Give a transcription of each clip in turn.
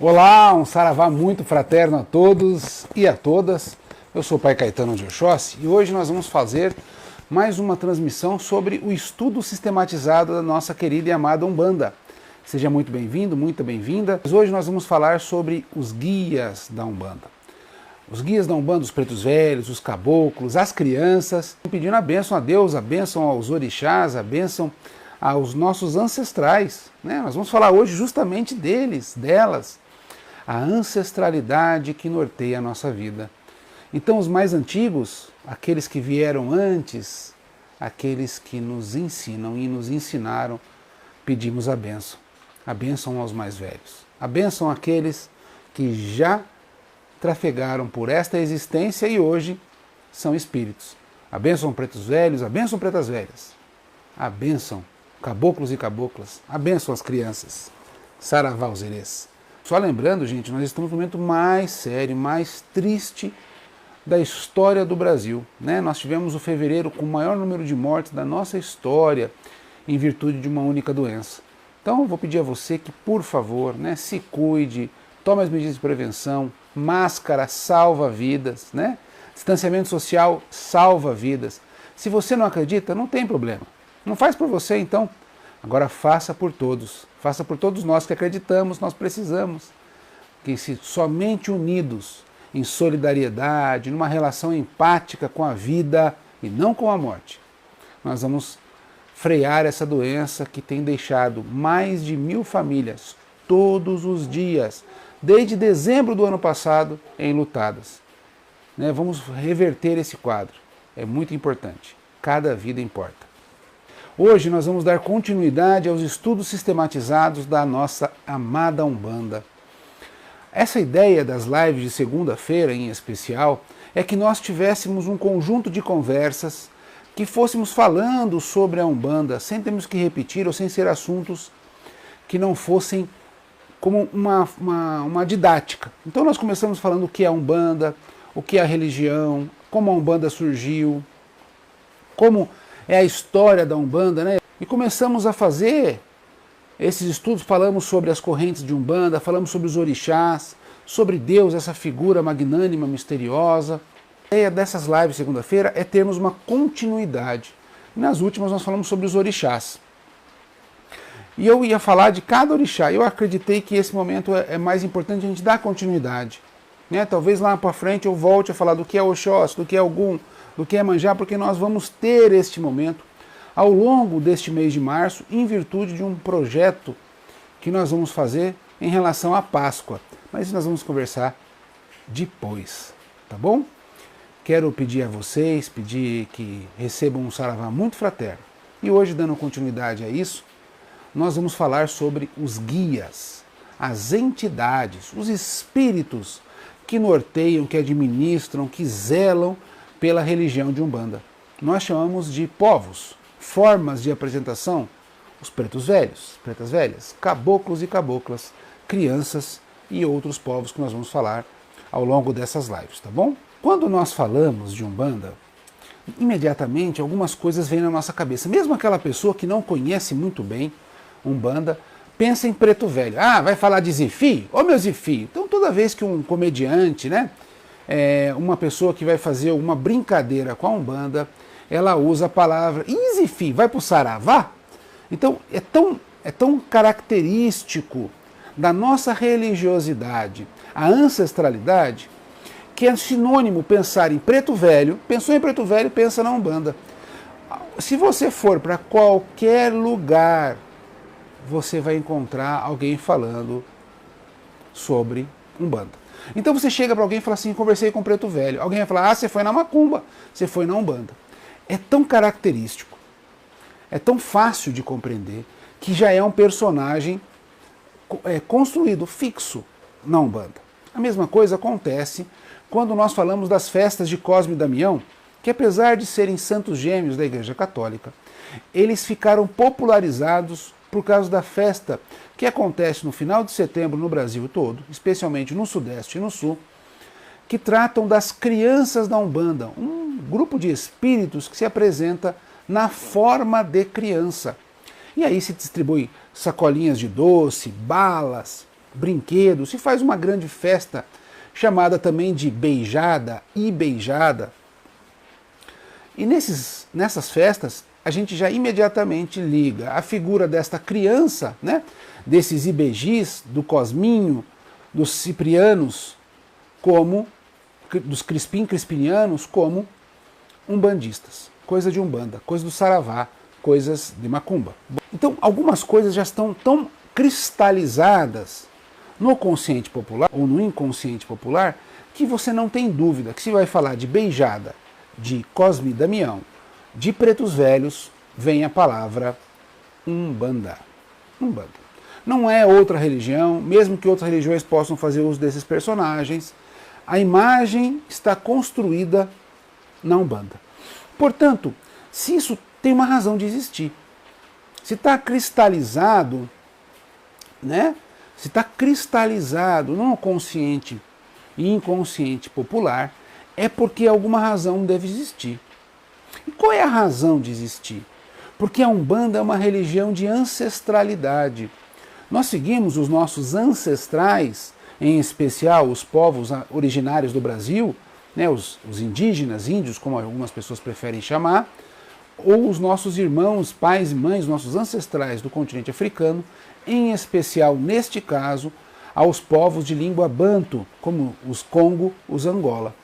Olá, um saravá muito fraterno a todos e a todas. Eu sou o Pai Caetano de Oxóssi e hoje nós vamos fazer mais uma transmissão sobre o estudo sistematizado da nossa querida e amada Umbanda. Seja muito bem-vindo, muito bem-vinda. Hoje nós vamos falar sobre os guias da Umbanda. Os guias da Umbanda, os pretos velhos, os caboclos, as crianças, pedindo a bênção a Deus, a bênção aos orixás, a bênção aos nossos ancestrais. Nós vamos falar hoje justamente deles, delas, a ancestralidade que norteia a nossa vida. Então os mais antigos, aqueles que vieram antes, aqueles que nos ensinam e nos ensinaram, pedimos a bênção aos mais velhos, a bênção àqueles que já trafegaram por esta existência e hoje são espíritos. A bênção pretos velhos, a bênção pretas velhas, a bênção caboclos e caboclas, a bênção às crianças, saravá os herês. Só lembrando, gente, nós estamos no momento mais sério, mais triste da história do Brasil. Nós tivemos o fevereiro com o maior número de mortes da nossa história em virtude de uma única doença. Então eu vou pedir a você que, por favor, se cuide, tome as medidas de prevenção, máscara salva vidas, distanciamento social salva vidas. Se você não acredita, não tem problema. Não faz por você, então. Agora faça por todos nós que acreditamos, nós precisamos que se somente unidos em solidariedade, numa relação empática com a vida e não com a morte, nós vamos frear essa doença que tem deixado mais de 1000 famílias todos os dias, desde dezembro do ano passado, enlutadas. Vamos reverter esse quadro, é muito importante, cada vida importa. Hoje nós vamos dar continuidade aos estudos sistematizados da nossa amada Umbanda. Essa ideia das lives de segunda-feira em especial é que nós tivéssemos um conjunto de conversas que fôssemos falando sobre a Umbanda, sem termos que repetir ou sem ser assuntos que não fossem como uma didática. Então nós começamos falando o que é a Umbanda, o que é a religião, como a Umbanda surgiu, como é a história da Umbanda, E começamos a fazer esses estudos, falamos sobre as correntes de Umbanda, falamos sobre os orixás, sobre Deus, essa figura magnânima, misteriosa. A ideia dessas lives segunda-feira é termos uma continuidade. Nas últimas nós falamos sobre os orixás. E eu ia falar de cada orixá. Eu acreditei que esse momento é mais importante a gente dar continuidade. Talvez lá para frente eu volte a falar do que é Oxóssi, do que é Ogum, do que é Iemanjá, porque nós vamos ter este momento ao longo deste mês de março, em virtude de um projeto que nós vamos fazer em relação à Páscoa. Mas isso nós vamos conversar depois, tá bom? Quero pedir a vocês, pedir que recebam um saravá muito fraterno. E hoje, dando continuidade a isso, nós vamos falar sobre os guias, as entidades, os espíritos que norteiam, que administram, que zelam pela religião de Umbanda. Nós chamamos de povos, formas de apresentação, os pretos velhos, pretas velhas, caboclos e caboclas, crianças e outros povos que nós vamos falar ao longo dessas lives, tá bom? Quando nós falamos de Umbanda, imediatamente algumas coisas vêm na nossa cabeça. Mesmo aquela pessoa que não conhece muito bem Umbanda, pensa em preto velho. Vai falar de Zifi? Ô meu Zifi! Então toda vez que um comediante, uma pessoa que vai fazer uma brincadeira com a Umbanda, ela usa a palavra Zifi, vai para o saravá? Então é tão característico da nossa religiosidade, a ancestralidade, que é sinônimo pensar em preto velho. Pensou em preto velho, pensa na Umbanda. Se você for para qualquer lugar, você vai encontrar alguém falando sobre Umbanda. Então você chega para alguém e fala assim, conversei com o preto velho. Alguém vai falar, você foi na macumba, você foi na Umbanda. É tão característico, é tão fácil de compreender, que já é um personagem construído, fixo na Umbanda. A mesma coisa acontece quando nós falamos das festas de Cosme e Damião, que apesar de serem santos gêmeos da Igreja Católica, eles ficaram popularizados por causa da festa que acontece no final de setembro no Brasil todo, especialmente no Sudeste e no Sul, que tratam das crianças da Umbanda, um grupo de espíritos que se apresenta na forma de criança. E aí se distribui sacolinhas de doce, balas, brinquedos, se faz uma grande festa, chamada também de beijada e beijada. E nessas festas, a gente já imediatamente liga a figura desta criança, né, desses ibejis, do Cosminho, dos ciprianos, como dos crispinianos, como umbandistas. Coisa de umbanda, coisa do saravá, coisas de macumba. Então, algumas coisas já estão tão cristalizadas no consciente popular, ou no inconsciente popular, que você não tem dúvida que se vai falar de beijada, de Cosme e Damião, de pretos velhos, vem a palavra umbanda. Umbanda. Não é outra religião, mesmo que outras religiões possam fazer uso desses personagens, a imagem está construída na Umbanda. Portanto, se isso tem uma razão de existir, se está cristalizado, né? Se está cristalizado no consciente e inconsciente popular, é porque alguma razão deve existir. E qual é a razão de existir? Porque a Umbanda é uma religião de ancestralidade. Nós seguimos os nossos ancestrais, em especial os povos originários do Brasil, né, os indígenas, índios, como algumas pessoas preferem chamar, ou os nossos irmãos, pais e mães, nossos ancestrais do continente africano, em especial, neste caso, aos povos de língua banto, como os Congo, os Angola.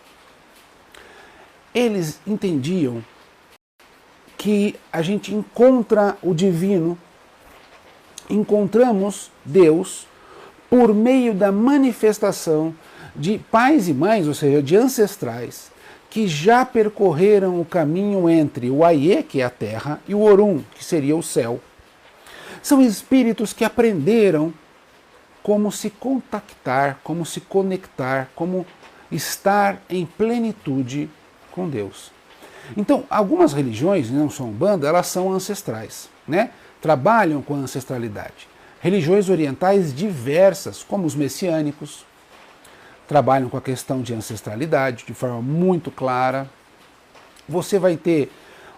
Eles entendiam que a gente encontra o divino, encontramos Deus por meio da manifestação de pais e mães, ou seja, de ancestrais, que já percorreram o caminho entre o Aie, que é a terra, e o Orum, que seria o céu. São espíritos que aprenderam como se contactar, como se conectar, como estar em plenitude com Deus. Então, algumas religiões, não são Umbanda, elas são ancestrais, né? Trabalham com a ancestralidade. Religiões orientais diversas, como os messiânicos, trabalham com a questão de ancestralidade de forma muito clara. Você vai ter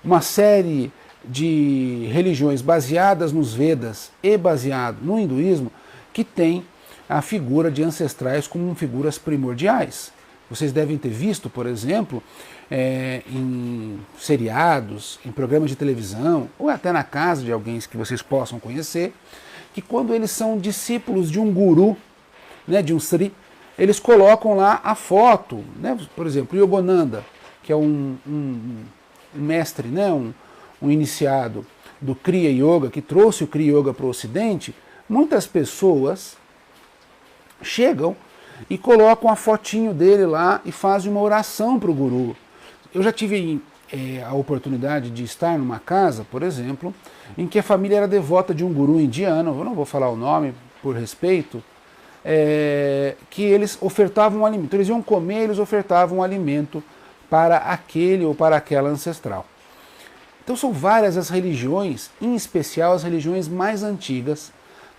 uma série de religiões baseadas nos Vedas e baseado no hinduísmo que tem a figura de ancestrais como figuras primordiais. Vocês devem ter visto, por exemplo, em seriados, em programas de televisão, ou até na casa de alguém que vocês possam conhecer, que quando eles são discípulos de um guru, né, de um Sri, eles colocam lá a foto, né, por exemplo, Yogananda, que é um mestre, né, um iniciado do Kriya Yoga, que trouxe o Kriya Yoga para o Ocidente. Muitas pessoas chegam e colocam a fotinho dele lá e fazem uma oração para o guru. Eu já tive a oportunidade de estar numa casa, por exemplo, em que a família era devota de um guru indiano, eu não vou falar o nome por respeito, que eles ofertavam um alimento. Eles iam comer, eles ofertavam um alimento para aquele ou para aquela ancestral. Então são várias as religiões, em especial as religiões mais antigas,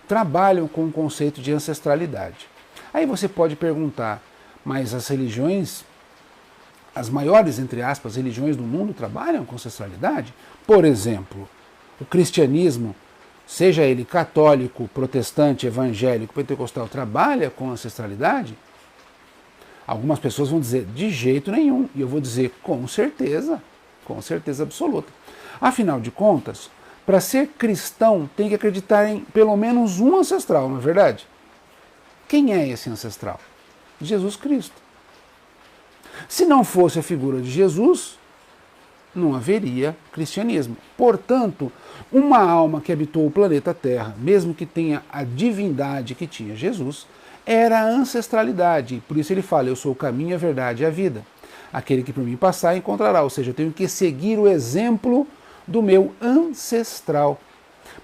trabalham com o conceito de ancestralidade. Aí você pode perguntar, mas as religiões, as maiores, entre aspas, religiões do mundo trabalham com ancestralidade? Por exemplo, o cristianismo, seja ele católico, protestante, evangélico, pentecostal, trabalha com ancestralidade? Algumas pessoas vão dizer, de jeito nenhum. E eu vou dizer, com certeza absoluta. Afinal de contas, para ser cristão, tem que acreditar em pelo menos um ancestral, não é verdade? Quem é esse ancestral? Jesus Cristo. Se não fosse a figura de Jesus, não haveria cristianismo. Portanto, uma alma que habitou o planeta Terra, mesmo que tenha a divindade que tinha Jesus, era a ancestralidade. Por isso ele fala, eu sou o caminho, a verdade e a vida. Aquele que por mim passar encontrará. Ou seja, eu tenho que seguir o exemplo do meu ancestral.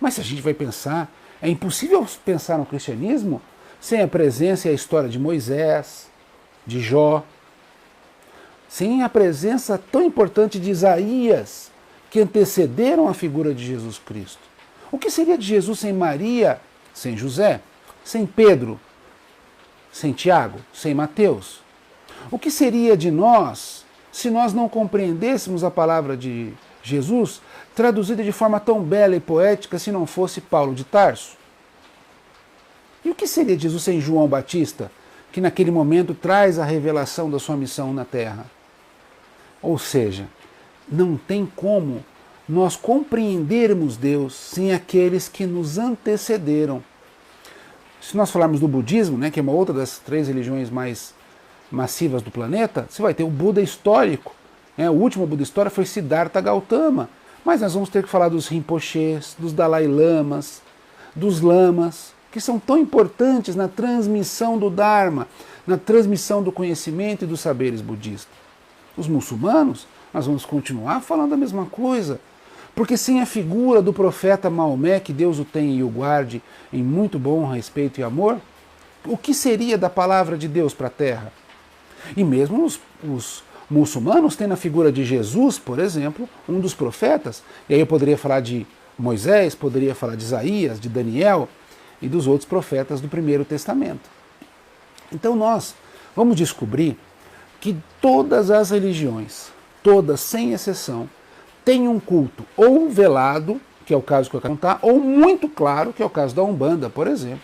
Mas se a gente vai pensar, é impossível pensar no cristianismo sem a presença e a história de Moisés, de Jó, sem a presença tão importante de Isaías, que antecederam a figura de Jesus Cristo. O que seria de Jesus sem Maria, sem José, sem Pedro, sem Tiago, sem Mateus? O que seria de nós se nós não compreendêssemos a palavra de Jesus traduzida de forma tão bela e poética se não fosse Paulo de Tarso? E que seria Jesus sem João Batista, que naquele momento traz a revelação da sua missão na Terra? Ou seja, não tem como nós compreendermos Deus sem aqueles que nos antecederam. Se nós falarmos do budismo, né, que é uma outra das 3 religiões mais massivas do planeta, você vai ter o Buda histórico. O último Buda histórico foi Siddhartha Gautama. Mas nós vamos ter que falar dos Rinpochés, dos Dalai Lamas, dos Lamas, que são tão importantes na transmissão do Dharma, na transmissão do conhecimento e dos saberes budistas. Os muçulmanos, nós vamos continuar falando a mesma coisa, porque sem a figura do profeta Maomé, que Deus o tenha e o guarde em muito bom respeito e amor, o que seria da palavra de Deus para a Terra? E mesmo os muçulmanos têm na figura de Jesus, por exemplo, um dos profetas, e aí eu poderia falar de Moisés, poderia falar de Isaías, de Daniel e dos outros profetas do Primeiro Testamento. Então nós vamos descobrir que todas as religiões, todas sem exceção, têm um culto ou velado, que é o caso que eu quero contar, ou muito claro, que é o caso da Umbanda, por exemplo,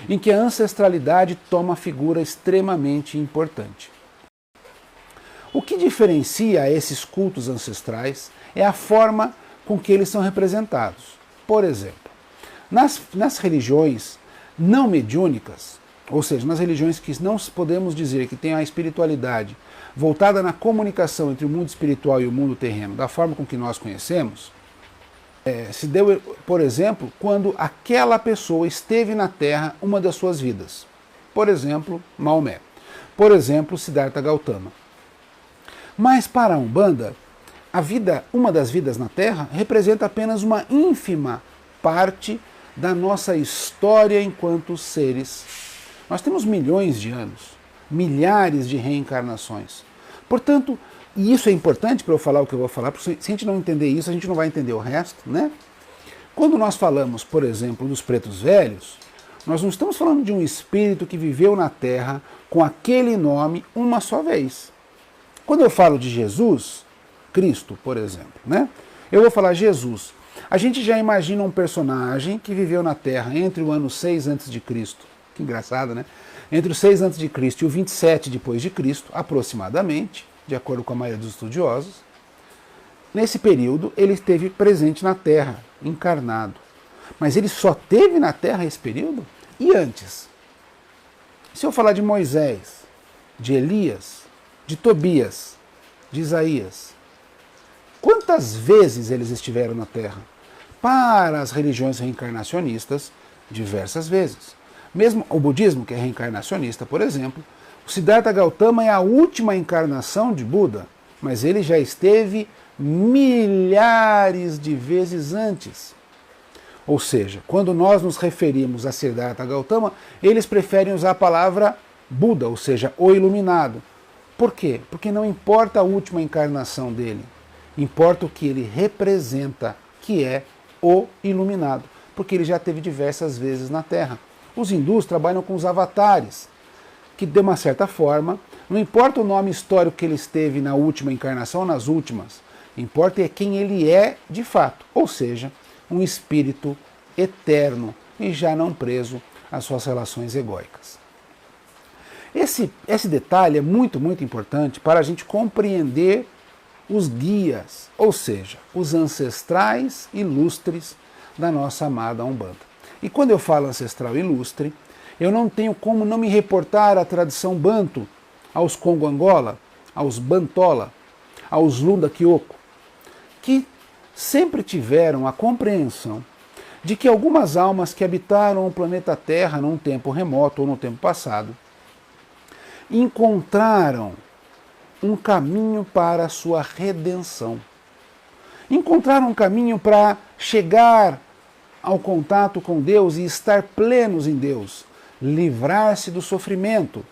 em que a ancestralidade toma figura extremamente importante. O que diferencia esses cultos ancestrais é a forma com que eles são representados. Por exemplo, nas religiões não mediúnicas, ou seja, nas religiões que não podemos dizer que têm a espiritualidade voltada na comunicação entre o mundo espiritual e o mundo terreno, da forma com que nós conhecemos, se deu, por exemplo, quando aquela pessoa esteve na Terra uma das suas vidas. Por exemplo, Maomé. Por exemplo, Siddhartha Gautama. Mas para a Umbanda, uma das vidas na Terra representa apenas uma ínfima parte da nossa história enquanto seres. Nós temos milhões de anos, milhares de reencarnações. Portanto, e isso é importante para eu falar o que eu vou falar, porque se a gente não entender isso, a gente não vai entender o resto, né? Quando nós falamos, por exemplo, dos pretos velhos, nós não estamos falando de um espírito que viveu na Terra com aquele nome uma só vez. Quando eu falo de Jesus, Cristo, por exemplo, né? Eu vou falar Jesus. A gente já imagina um personagem que viveu na Terra entre o ano 6 a.C., que engraçado, né? Entre o 6 a.C. e o 27 depois de Cristo, aproximadamente, de acordo com a maioria dos estudiosos. Nesse período, ele esteve presente na Terra, encarnado. Mas ele só esteve na Terra esse período? E antes? Se eu falar de Moisés, de Elias, de Tobias, de Isaías, quantas vezes eles estiveram na Terra? Para as religiões reencarnacionistas, diversas vezes. Mesmo o budismo, que é reencarnacionista, por exemplo, o Siddhartha Gautama é a última encarnação de Buda, mas ele já esteve milhares de vezes antes. Ou seja, quando nós nos referimos a Siddhartha Gautama, eles preferem usar a palavra Buda, ou seja, o iluminado. Por quê? Porque não importa a última encarnação dele, importa o que ele representa, que é o iluminado, porque ele já esteve diversas vezes na Terra. Os hindus trabalham com os avatares, que de uma certa forma, não importa o nome histórico que ele esteve na última encarnação ou nas últimas, importa é quem ele é de fato, ou seja, um espírito eterno e já não preso às suas relações egóicas. Esse detalhe é muito, muito importante para a gente compreender os guias, ou seja, os ancestrais ilustres da nossa amada Umbanda. E quando eu falo ancestral ilustre, eu não tenho como não me reportar à tradição banto, aos Congo-Angola, aos Bantola, aos Lunda Kyoko, que sempre tiveram a compreensão de que algumas almas que habitaram o planeta Terra num tempo remoto ou no tempo passado encontraram um caminho para a sua redenção. Encontraram um caminho para chegar ao contato com Deus e estar plenos em Deus, livrar-se do sofrimento.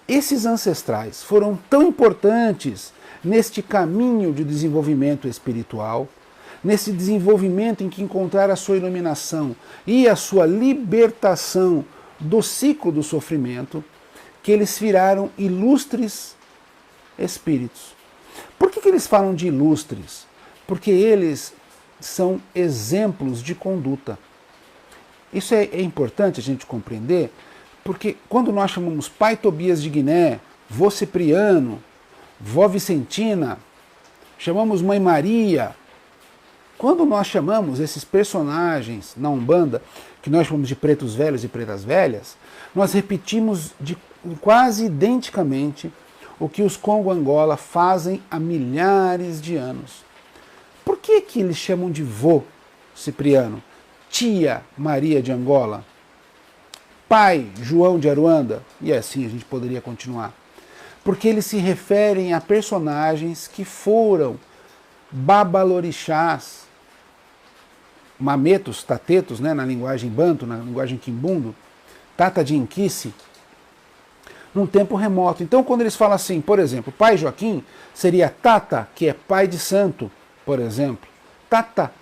Esses ancestrais foram tão importantes neste caminho de desenvolvimento espiritual, nesse desenvolvimento em que encontraram a sua iluminação e a sua libertação do ciclo do sofrimento, que eles viraram ilustres espíritos. Por que eles falam de ilustres? Porque eles são exemplos de conduta. Isso é importante a gente compreender, porque quando nós chamamos pai Tobias de Guiné, vô Cipriano, vó Vicentina, chamamos mãe Maria, quando nós chamamos esses personagens na Umbanda, que nós chamamos de pretos velhos e pretas velhas, nós repetimos quase identicamente o que os Congo Angola fazem há milhares de anos. Por que eles chamam de vô Cipriano, tia Maria de Angola, pai João de Aruanda? E assim a gente poderia continuar. Porque eles se referem a personagens que foram babalorixás, mametos, tatetos, né, na linguagem banto, na linguagem quimbundo, tata de Inquice, num tempo remoto. Então, quando eles falam assim, por exemplo, pai Joaquim seria Tata, que é pai de santo, por exemplo, Tata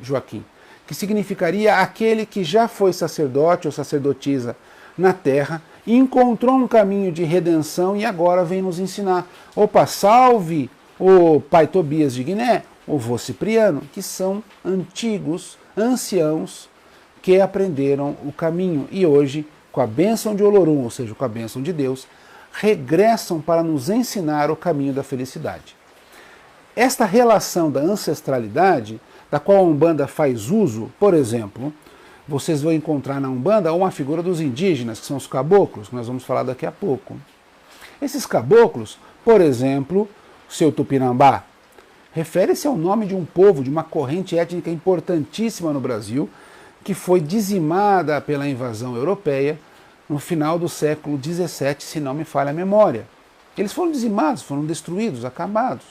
Joaquim, que significaria aquele que já foi sacerdote ou sacerdotisa na terra, encontrou um caminho de redenção e agora vem nos ensinar. Opa, salve o pai Tobias de Guiné, o vô Cipriano, que são antigos anciãos que aprenderam o caminho e hoje, com a bênção de Olorum, ou seja, com a bênção de Deus, regressam para nos ensinar o caminho da felicidade. Esta relação da ancestralidade, da qual a Umbanda faz uso, por exemplo, vocês vão encontrar na Umbanda uma figura dos indígenas, que são os caboclos, que nós vamos falar daqui a pouco. Esses caboclos, por exemplo, seu Tupinambá, refere-se ao nome de um povo, de uma corrente étnica importantíssima no Brasil, que foi dizimada pela invasão europeia no final do século XVII, se não me falha a memória. Eles foram dizimados, foram destruídos, acabados.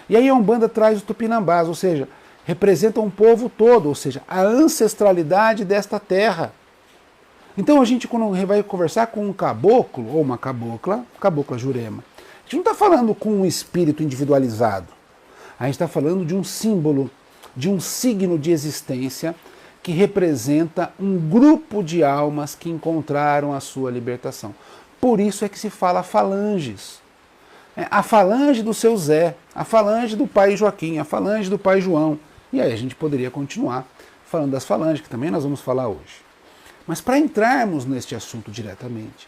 E aí a Umbanda traz os Tupinambás, ou seja, representa um povo todo, ou seja, a ancestralidade desta terra. Então a gente, quando vai conversar com um caboclo ou uma cabocla, cabocla Jurema, a gente não está falando com um espírito individualizado. A gente está falando de um símbolo, de um signo de existência que representa um grupo de almas que encontraram a sua libertação. Por isso é que se fala falanges. A falange do seu Zé, a falange do pai Joaquim, a falange do pai João. E aí a gente poderia continuar falando das falanges, que também nós vamos falar hoje. Mas para entrarmos neste assunto diretamente,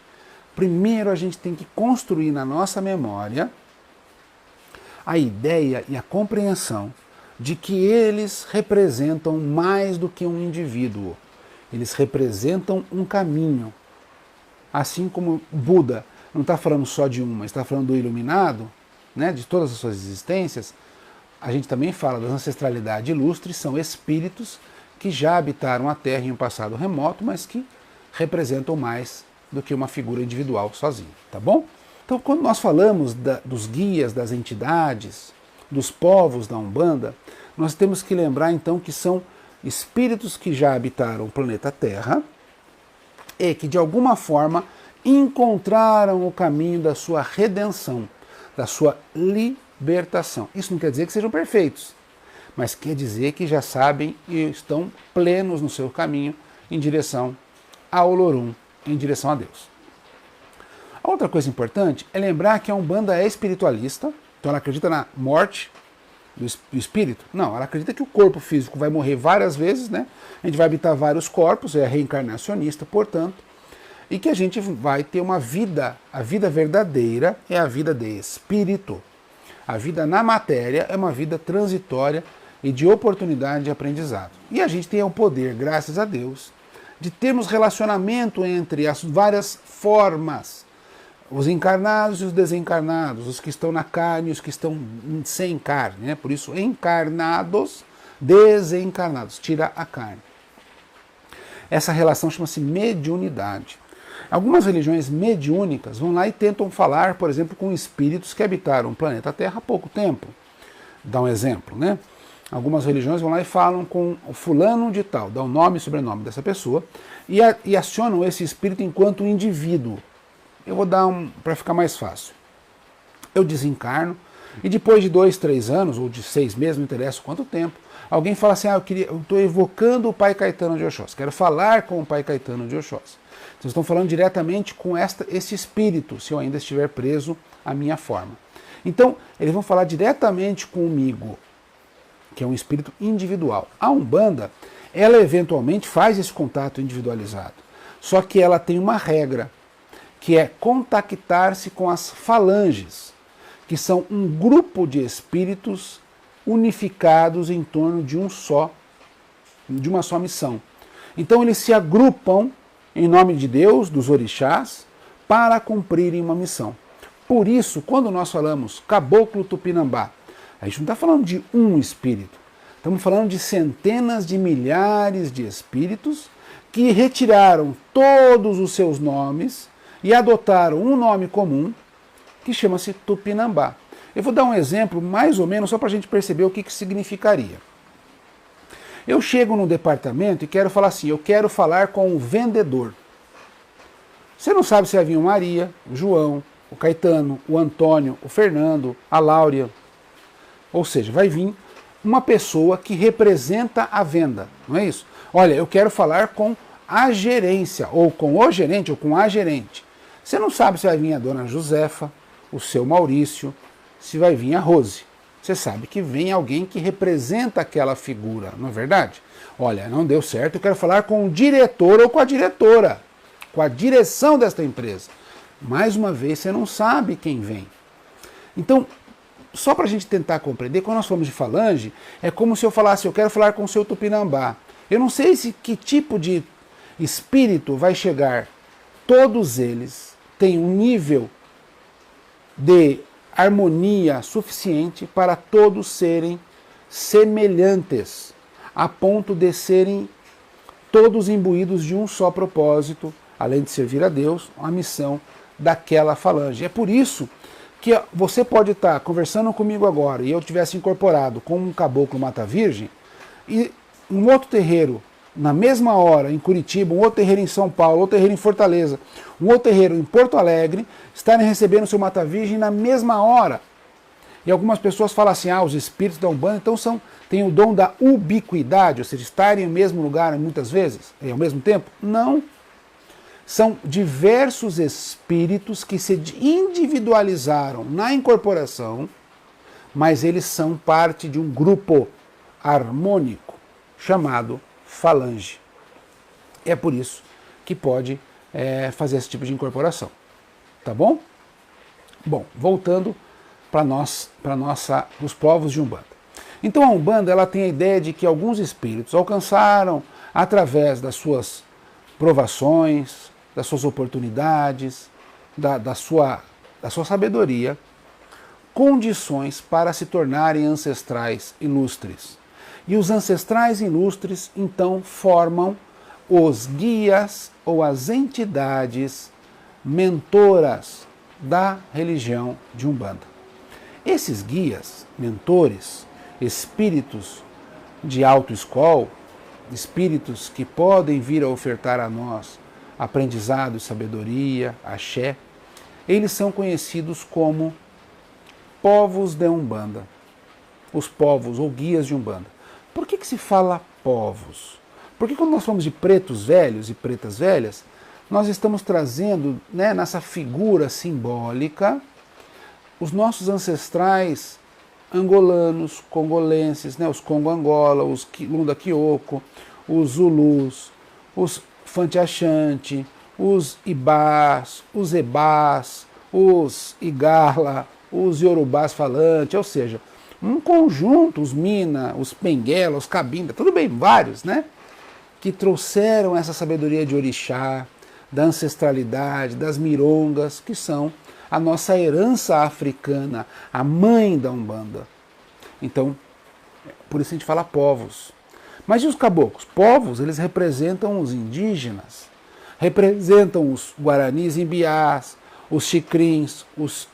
primeiro a gente tem que construir na nossa memória a ideia e a compreensão de que eles representam mais do que um indivíduo. Eles representam um caminho. Assim como Buda não está falando só de uma, está falando do iluminado, né, de todas as suas existências, a gente também fala da ancestralidade ilustre, são espíritos que já habitaram a Terra em um passado remoto, mas que representam mais do que uma figura individual sozinha, tá bom? Então, quando nós falamos dos guias, das entidades, dos povos da Umbanda, nós temos que lembrar então que são espíritos que já habitaram o planeta Terra e que de alguma forma encontraram o caminho da sua redenção, da sua libertação. Isso não quer dizer que sejam perfeitos, mas quer dizer que já sabem e estão plenos no seu caminho em direção ao Olorum, em direção a Deus. A outra coisa importante é lembrar que a Umbanda é espiritualista, então ela acredita na morte do espírito. Não, ela acredita que o corpo físico vai morrer várias vezes, né? A gente vai habitar vários corpos, é reencarnacionista, portanto, e que a gente vai ter uma vida, a vida verdadeira é a vida de espírito. A vida na matéria é uma vida transitória e de oportunidade de aprendizado. E a gente tem o poder, graças a Deus, de termos relacionamento entre as várias formas, os encarnados e os desencarnados, os que estão na carne e os que estão sem carne, né? Por isso, encarnados, desencarnados, tira a carne. Essa relação chama-se mediunidade. Algumas religiões mediúnicas vão lá e tentam falar, por exemplo, com espíritos que habitaram o planeta Terra há pouco tempo. Dá um exemplo, né? Algumas religiões vão lá e falam com o fulano de tal, dá o nome e sobrenome dessa pessoa e acionam esse espírito enquanto indivíduo. Eu vou dar para ficar mais fácil. Eu desencarno e depois de 2, 3 anos, ou de 6 meses, não interessa quanto tempo, alguém fala assim, eu estou evocando o Pai Caetano de Oxóssi, quero falar com o Pai Caetano de Oxóssi. Vocês estão falando diretamente com esse espírito, se eu ainda estiver preso à minha forma. Então, eles vão falar diretamente comigo, que é um espírito individual. A Umbanda, ela eventualmente faz esse contato individualizado. Só que ela tem uma regra, que é contactar-se com as falanges, que são um grupo de espíritos unificados em torno de uma só missão. Então eles se agrupam em nome de Deus, dos orixás, para cumprirem uma missão. Por isso, quando nós falamos Caboclo Tupinambá, a gente não está falando de um espírito, estamos falando de centenas de milhares de espíritos que retiraram todos os seus nomes e adotaram um nome comum que chama-se Tupinambá. Eu vou dar um exemplo mais ou menos só para a gente perceber o que significaria. Eu chego num departamento e quero falar assim, eu quero falar com o vendedor. Você não sabe se vai vir o Maria, o João, o Caetano, o Antônio, o Fernando, a Láurea. Ou seja, vai vir uma pessoa que representa a venda, não é isso? Olha, eu quero falar com a gerência, ou com o gerente, ou com a gerente. Você não sabe se vai vir a dona Josefa, o seu Maurício, se vai vir a Rose. Você sabe que vem alguém que representa aquela figura, não é verdade? Olha, não deu certo, eu quero falar com o diretor ou com a diretora, com a direção desta empresa. Mais uma vez, você não sabe quem vem. Então, só para a gente tentar compreender, quando nós falamos de falange, é como se eu falasse, eu quero falar com o seu Tupinambá. Eu não sei que tipo de espírito vai chegar. Todos eles têm um nível de harmonia suficiente para todos serem semelhantes, a ponto de serem todos imbuídos de um só propósito, além de servir a Deus, a missão daquela falange. É por isso que você pode estar conversando comigo agora e eu tivesse incorporado com um caboclo mata-virgem e um outro terreiro na mesma hora em Curitiba, um outro terreiro em São Paulo, outro terreiro em Fortaleza, um outro terreiro em Porto Alegre, estarem recebendo o seu mata-virgem na mesma hora. E algumas pessoas falam assim, os espíritos da Umbanda então têm o dom da ubiquidade, ou seja, estarem no mesmo lugar muitas vezes, ao mesmo tempo? Não. São diversos espíritos que se individualizaram na incorporação, mas eles são parte de um grupo harmônico chamado falange. É por isso que pode fazer esse tipo de incorporação. Tá bom? Bom, voltando para os povos de Umbanda. Então a Umbanda ela tem a ideia de que alguns espíritos alcançaram, através das suas provações, das suas oportunidades, da sua sabedoria, condições para se tornarem ancestrais ilustres. E os ancestrais ilustres, então, formam os guias ou as entidades mentoras da religião de Umbanda. Esses guias, mentores, espíritos de autoescola, espíritos que podem vir a ofertar a nós aprendizado e sabedoria, axé, eles são conhecidos como povos de Umbanda, os povos ou guias de Umbanda. Por que se fala povos? Porque quando nós falamos de pretos velhos e pretas velhas, nós estamos trazendo, nessa figura simbólica, os nossos ancestrais angolanos, congolenses, os Congo-Angola, os Lunda Kyoko, os Zulus, os Fanti-Axanti, os Ibás, os Ebás, os Igala, os Yorubás falantes, ou seja, um conjunto, os Mina, os Benguela, os Cabinda, tudo bem, vários, que trouxeram essa sabedoria de orixá, da ancestralidade, das mirongas, que são a nossa herança africana, a mãe da Umbanda. Então, por isso a gente fala povos. Mas e os caboclos? Povos, eles representam os indígenas, representam os guaranis imbiás, os xicrins, os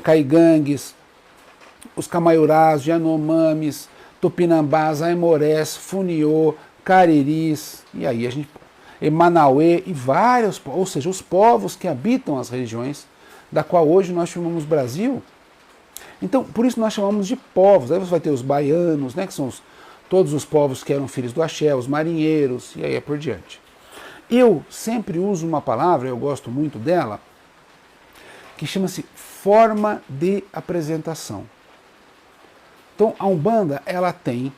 caigangues, os camaiurás, yanomamis, tupinambás, aimorés, funiô, cariris, e aí a gente... Emanauê e vários, ou seja, os povos que habitam as regiões da qual hoje nós chamamos Brasil. Então, por isso nós chamamos de povos. Aí você vai ter os baianos, que são todos os povos que eram filhos do axé, os marinheiros, e aí é por diante. Eu sempre uso uma palavra, eu gosto muito dela, que chama-se forma de apresentação. Então, a Umbanda, ela tem,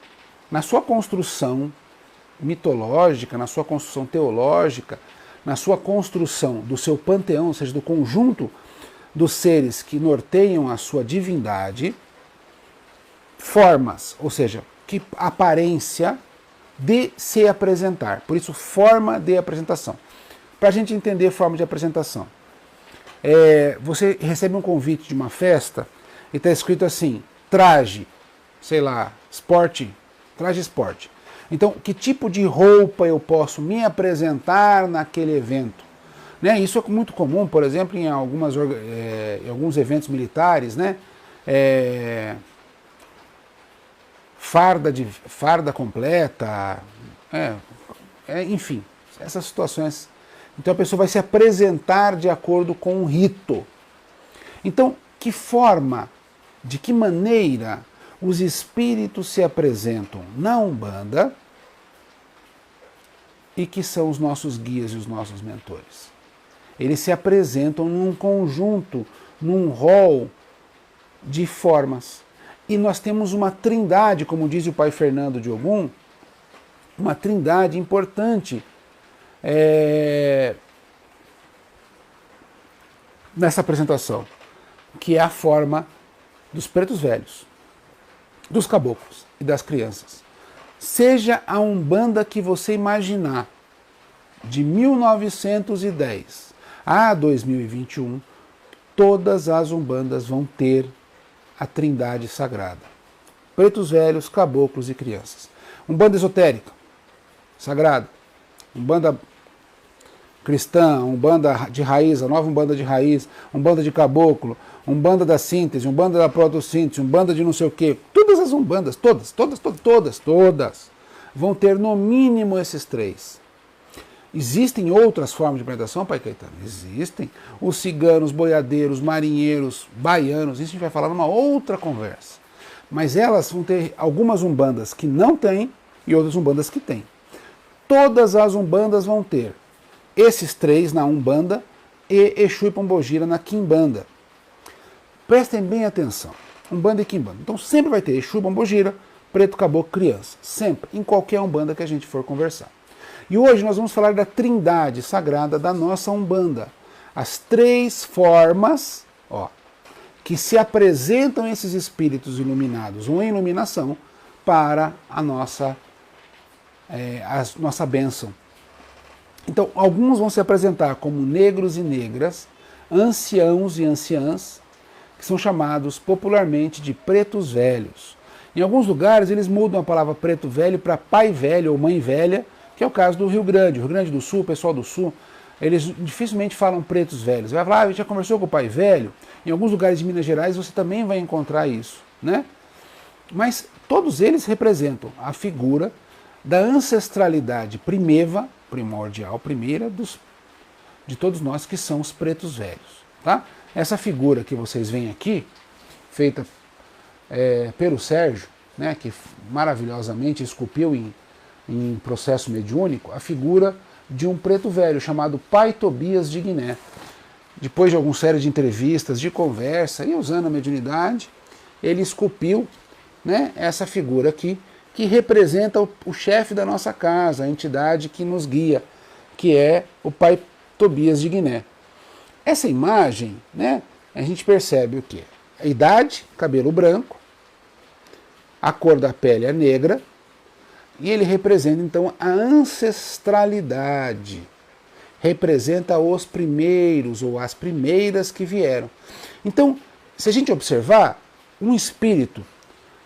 na sua construção mitológica, na sua construção teológica, na sua construção do seu panteão, ou seja, do conjunto dos seres que norteiam a sua divindade, formas, ou seja, que aparência de se apresentar. Por isso, forma de apresentação. Para a gente entender forma de apresentação. Você recebe um convite de uma festa e está escrito assim, traje, sei lá, esporte, traje esporte. Então, que tipo de roupa eu posso me apresentar naquele evento? Né? Isso é muito comum, por exemplo, em alguns eventos militares, né? Farda completa, enfim, essas situações. Então a pessoa vai se apresentar de acordo com um rito. Então, que forma, de que maneira os espíritos se apresentam na Umbanda e que são os nossos guias e os nossos mentores? Eles se apresentam num conjunto, num rol de formas. E nós temos uma trindade, como diz o pai Fernando de Ogum, uma trindade importante nessa apresentação, que é a forma dos pretos velhos, dos caboclos e das crianças. Seja a Umbanda que você imaginar, de 1910 a 2021, todas as Umbandas vão ter a trindade sagrada. Pretos velhos, caboclos e crianças. Umbanda esotérica, sagrada. Umbanda cristã, Umbanda de raiz, a nova Umbanda de raiz, Umbanda de caboclo, Umbanda da síntese, Umbanda da protossíntese, Umbanda de não sei o quê. Todas as Umbandas, todas, vão ter no mínimo esses três. Existem outras formas de apresentação, pai Caetano? Existem. Os ciganos, boiadeiros, marinheiros, baianos, isso a gente vai falar numa outra conversa. Mas elas vão ter algumas Umbandas que não têm e outras Umbandas que têm. Todas as Umbandas vão ter esses três na Umbanda e Exu e Pombogira na Quimbanda. Prestem bem atenção. Umbanda e Quimbanda. Então sempre vai ter Exu, Pombogira, preto, caboclo, criança. Sempre, em qualquer Umbanda que a gente for conversar. E hoje nós vamos falar da trindade sagrada da nossa Umbanda. As três formas que se apresentam esses espíritos iluminados ou em iluminação para a nossa bênção. Então, alguns vão se apresentar como negros e negras, anciãos e anciãs, que são chamados popularmente de pretos velhos. Em alguns lugares eles mudam a palavra preto velho para pai velho ou mãe velha, que é o caso do Rio Grande do Sul, o pessoal do Sul, eles dificilmente falam pretos velhos. Vai falar, a gente já conversou com o pai velho? Em alguns lugares de Minas Gerais você também vai encontrar isso, né? Mas todos eles representam a figura da ancestralidade primordial, primeira de todos nós que são os pretos velhos, tá? Essa figura que vocês veem aqui, feita pelo Sérgio, né, que maravilhosamente esculpiu em processo mediúnico, a figura de um preto velho chamado Pai Tobias de Guiné. Depois de alguma série de entrevistas, de conversa, e usando a mediunidade, ele esculpiu, né, essa figura aqui, que representa o chefe da nossa casa, a entidade que nos guia, que é o Pai Tobias de Guiné. Essa imagem, né, a gente percebe o quê? A idade, cabelo branco, a cor da pele é negra, e ele representa, então, a ancestralidade. Representa os primeiros ou as primeiras que vieram. Então, se a gente observar, um espírito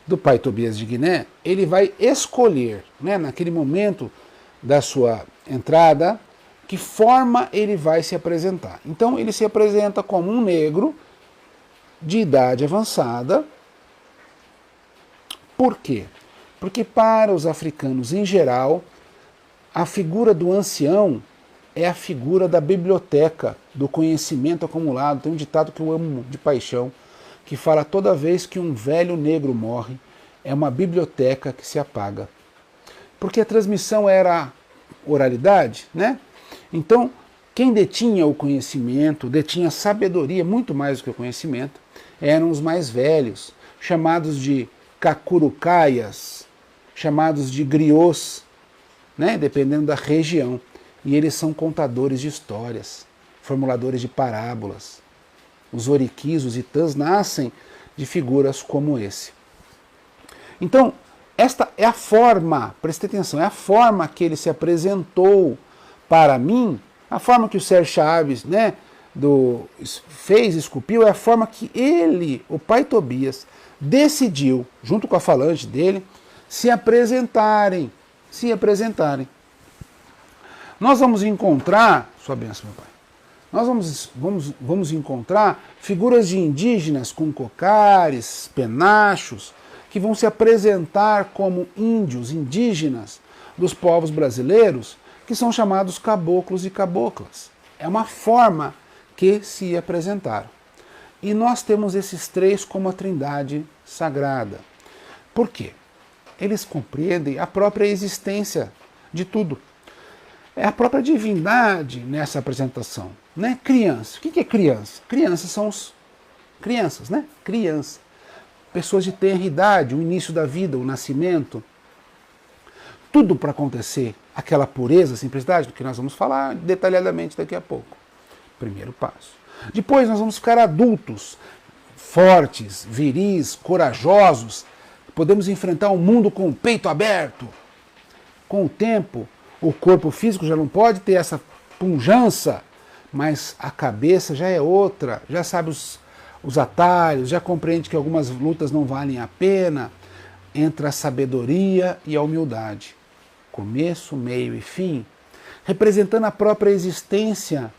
do Pai Tobias de Guiné, ele vai escolher, né, naquele momento da sua entrada, que forma ele vai se apresentar. Então, ele se apresenta como um negro de idade avançada. Por quê? Porque para os africanos em geral, a figura do ancião é a figura da biblioteca, do conhecimento acumulado. Tem um ditado que eu amo de paixão, que fala: toda vez que um velho negro morre, é uma biblioteca que se apaga. Porque a transmissão era oralidade, né? Então, quem detinha o conhecimento, detinha sabedoria, muito mais do que o conhecimento, eram os mais velhos, chamados de cacurucaias, chamados de griots, né? Dependendo da região. E eles são contadores de histórias, formuladores de parábolas. Os oriquis, os itãs, nascem de figuras como esse. Então, esta é a forma, preste atenção, é a forma que ele se apresentou para mim, a forma que o Sérgio Chaves, né, fez, esculpiu, é a forma que ele, o pai Tobias, decidiu, junto com a falange dele, se apresentarem. Nós vamos encontrar, sua bênção, meu pai, nós vamos encontrar figuras de indígenas com cocares, penachos, que vão se apresentar como índios, indígenas dos povos brasileiros, que são chamados caboclos e caboclas. É uma forma que se apresentaram. E nós temos esses três como a trindade sagrada. Por quê? Eles compreendem a própria existência de tudo. É a própria divindade nessa apresentação. Né? Criança. O que é criança? Crianças são os crianças, né? Criança. Pessoas de tenra idade, o início da vida, o nascimento. Tudo para acontecer. Aquela pureza, simplicidade, do que nós vamos falar detalhadamente daqui a pouco. Primeiro passo. Depois nós vamos ficar adultos, fortes, viris, corajosos. Podemos enfrentar o mundo com o peito aberto. Com o tempo, o corpo físico já não pode ter essa pujança, mas a cabeça já é outra, já sabe os atalhos, já compreende que algumas lutas não valem a pena. Entra a sabedoria e a humildade. Começo, meio e fim, representando a própria existência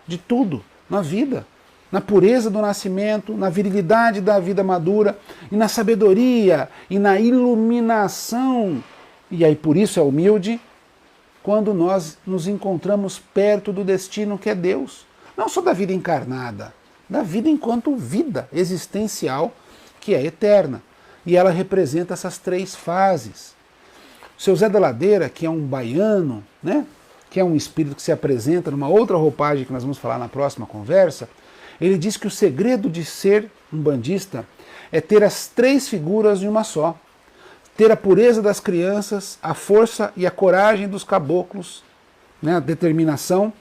de tudo na vida, na pureza do nascimento, na virilidade da vida madura, e na sabedoria, e na iluminação. E aí por isso é humilde, quando nós nos encontramos perto do destino que é Deus. Não só da vida encarnada, da vida enquanto vida existencial, que é eterna. E ela representa essas três fases. O seu Zé da Ladeira, que é um baiano, né, que é um espírito que se apresenta numa outra roupagem que nós vamos falar na próxima conversa, ele diz que o segredo de ser um bandista é ter as três figuras em uma só. Ter a pureza das crianças, a força e a coragem dos caboclos, né, a determinação,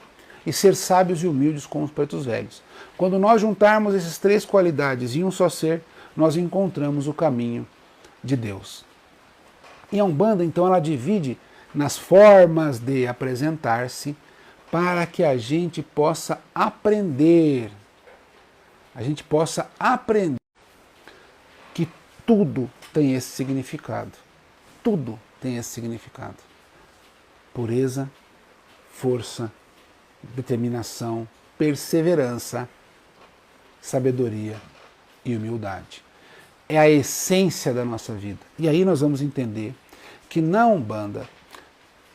e ser sábios e humildes como os pretos velhos. Quando nós juntarmos essas três qualidades em um só ser, nós encontramos o caminho de Deus. E a Umbanda, então, ela divide nas formas de apresentar-se para que a gente possa aprender. A gente possa aprender que tudo tem esse significado. Tudo tem esse significado. Pureza, força, determinação, perseverança, sabedoria e humildade. É a essência da nossa vida. E aí nós vamos entender que na Umbanda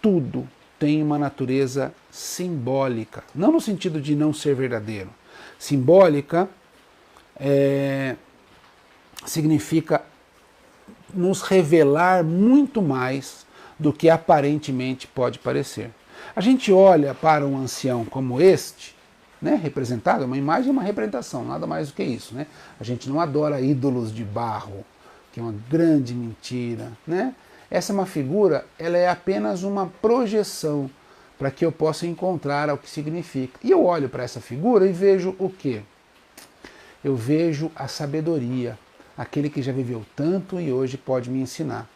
tudo tem uma natureza simbólica. Não no sentido de não ser verdadeiro. Simbólica significa nos revelar muito mais do que aparentemente pode parecer. A gente olha para um ancião como este, né, representado, uma imagem é uma representação, nada mais do que isso. Né? A gente não adora ídolos de barro, que é uma grande mentira. Né? Essa é uma figura, ela é apenas uma projeção para que eu possa encontrar o que significa. E eu olho para essa figura e vejo o quê? Eu vejo a sabedoria, aquele que já viveu tanto e hoje pode me ensinar.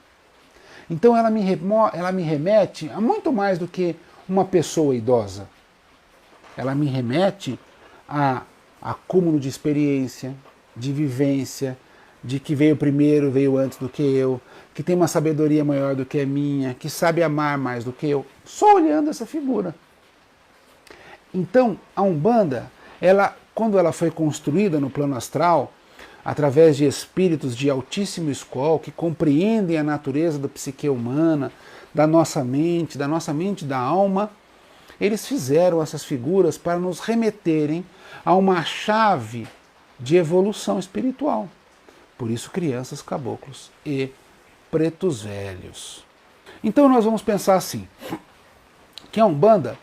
Então ela me remete a muito mais do que uma pessoa idosa. Ela me remete a acúmulo de experiência, de vivência, de que veio primeiro, veio antes do que eu, que tem uma sabedoria maior do que a minha, que sabe amar mais do que eu, só olhando essa figura. Então, a Umbanda, quando ela foi construída no plano astral, através de espíritos de altíssimo escol, que compreendem a natureza da psique humana, da nossa mente da alma, eles fizeram essas figuras para nos remeterem a uma chave de evolução espiritual. Por isso, crianças, caboclos e pretos velhos. Então nós vamos pensar assim, que a Umbanda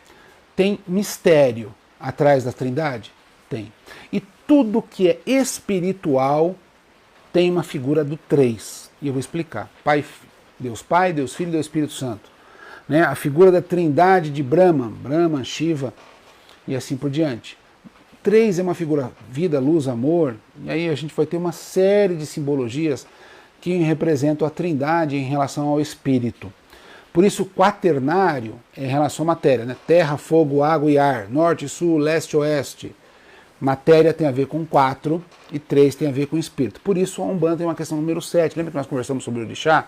tem mistério atrás da Trindade? Tem. E tudo que é espiritual tem uma figura do 3. E eu vou explicar. Deus Pai, Deus Filho e Deus Espírito Santo. né? A figura da trindade de Brahma, Brahma, Shiva e assim por diante. 3 é uma figura vida, luz, amor, e aí a gente vai ter uma série de simbologias que representam a trindade em relação ao espírito. Por isso, quaternário é em relação à matéria, né? Terra, fogo, água e ar, norte, sul, leste, oeste. Matéria tem a ver com 4 e 3 tem a ver com espírito. Por isso, a Umbanda tem uma questão número 7. Lembra que nós conversamos sobre o orixá?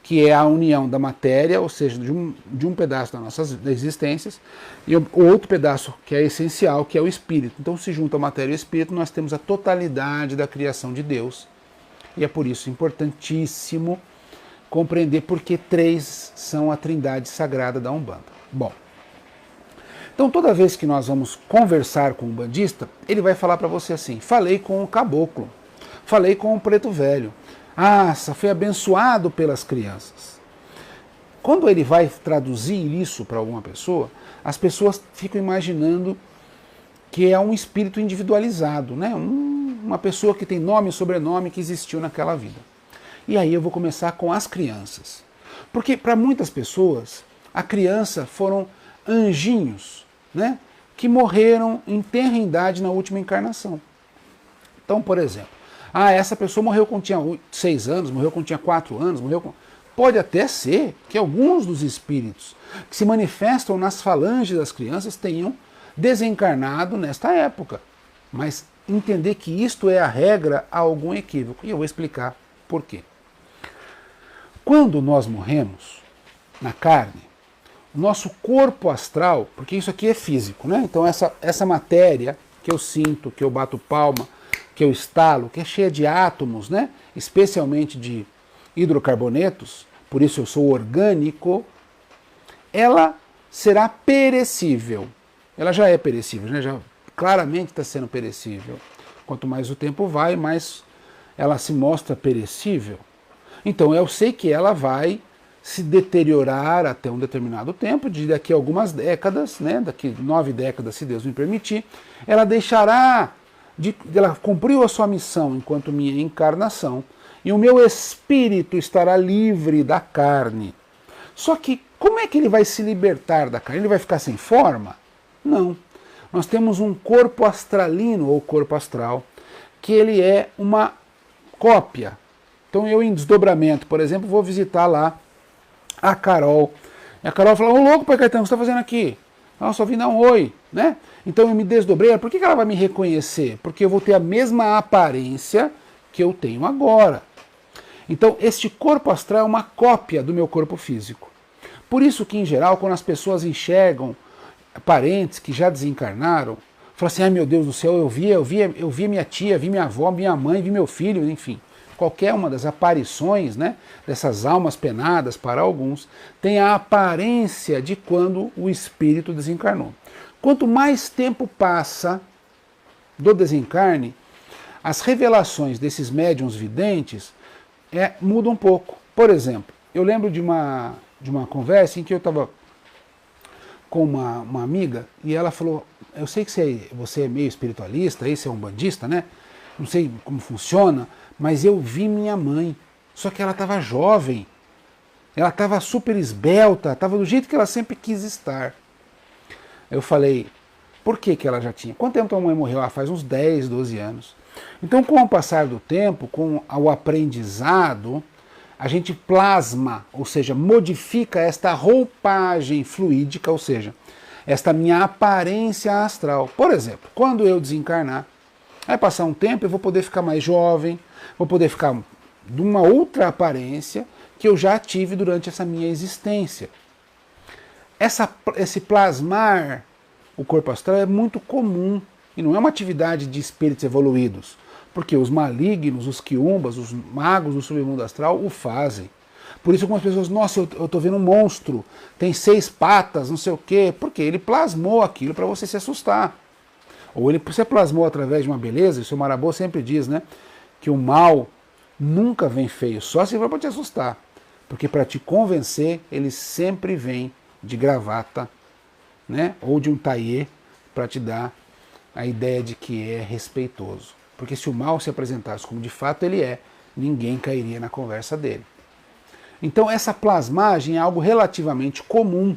Que é a união da matéria, ou seja, de um pedaço das nossas existências, e o outro pedaço que é essencial, que é o espírito. Então, se junta a matéria e o espírito, nós temos a totalidade da criação de Deus. E é por isso importantíssimo compreender por que 3 são a trindade sagrada da Umbanda. Bom, então toda vez que nós vamos conversar com um umbandista, ele vai falar para você assim: falei com o caboclo, falei com o preto velho, foi abençoado pelas crianças. Quando ele vai traduzir isso para alguma pessoa, as pessoas ficam imaginando que é um espírito individualizado, né? Uma pessoa que tem nome e sobrenome que existiu naquela vida. E aí eu vou começar com as crianças. Porque para muitas pessoas, a criança foram anjinhos, né? Que morreram em tenra idade na última encarnação. Então, por exemplo, essa pessoa morreu quando tinha 6 anos, morreu quando tinha 4 anos, Pode até ser que alguns dos espíritos que se manifestam nas falanges das crianças tenham desencarnado nesta época. Mas entender que isto é a regra há algum equívoco. E eu vou explicar por quê. Quando nós morremos na carne, o nosso corpo astral, porque isso aqui é físico, né? Então essa matéria que eu sinto, que eu bato palma, que eu estalo, que é cheia de átomos, né? Especialmente de hidrocarbonetos, por isso eu sou orgânico, ela será perecível. Ela já é perecível, né? Já claramente está sendo perecível. Quanto mais o tempo vai, mais ela se mostra perecível. Então eu sei que ela vai se deteriorar até um determinado tempo, de daqui a algumas décadas, né? Daqui 9 décadas, se Deus me permitir, ela deixará ela cumpriu a sua missão enquanto minha encarnação, e o meu espírito estará livre da carne. Só que como é que ele vai se libertar da carne? Ele vai ficar sem forma? Não. Nós temos um corpo astralino, ou corpo astral, que ele é uma cópia. Então eu, em desdobramento, por exemplo, vou visitar lá a Carol. E a Carol fala: ô louco, pai Caetano, o que você está fazendo aqui? Não, só vim dar um oi, né? Então eu me desdobrei. Por que ela vai me reconhecer? Porque eu vou ter a mesma aparência que eu tenho agora. Então este corpo astral é uma cópia do meu corpo físico. Por isso que, em geral, quando as pessoas enxergam parentes que já desencarnaram, falam assim: ai meu Deus do céu, eu vi minha tia, vi minha avó, minha mãe, vi meu filho, enfim. Qualquer uma das aparições, né, dessas almas penadas, para alguns, tem a aparência de quando o espírito desencarnou. Quanto mais tempo passa do desencarne, as revelações desses médiuns videntes mudam um pouco. Por exemplo, eu lembro de uma conversa em que eu estava com uma amiga e ela falou: eu sei que você é meio espiritualista, você é umbandista, né? Não sei como funciona, mas eu vi minha mãe, só que ela estava jovem, ela estava super esbelta, estava do jeito que ela sempre quis estar. Eu falei: por que ela já tinha? Quanto tempo tua mãe morreu? Faz uns 10, 12 anos. Então, com o passar do tempo, com o aprendizado, a gente plasma, ou seja, modifica esta roupagem fluídica, ou seja, esta minha aparência astral. Por exemplo, quando eu desencarnar, vai passar um tempo, eu vou poder ficar mais jovem, vou poder ficar de uma outra aparência que eu já tive durante essa minha existência. Esse plasmar o corpo astral é muito comum e não é uma atividade de espíritos evoluídos, porque os malignos, os quiumbas, os magos do submundo astral o fazem. Por isso algumas pessoas: nossa, eu estou vendo um monstro, tem 6 patas, não sei o quê, porque ele plasmou aquilo para você se assustar. Ou você plasmou através de uma beleza, e o seu Marabô sempre diz, né, que o mal nunca vem feio, só se for para te assustar. Porque para te convencer, ele sempre vem de gravata, né, ou de um taillé, para te dar a ideia de que é respeitoso. Porque se o mal se apresentasse como de fato ele é, ninguém cairia na conversa dele. Então essa plasmagem é algo relativamente comum.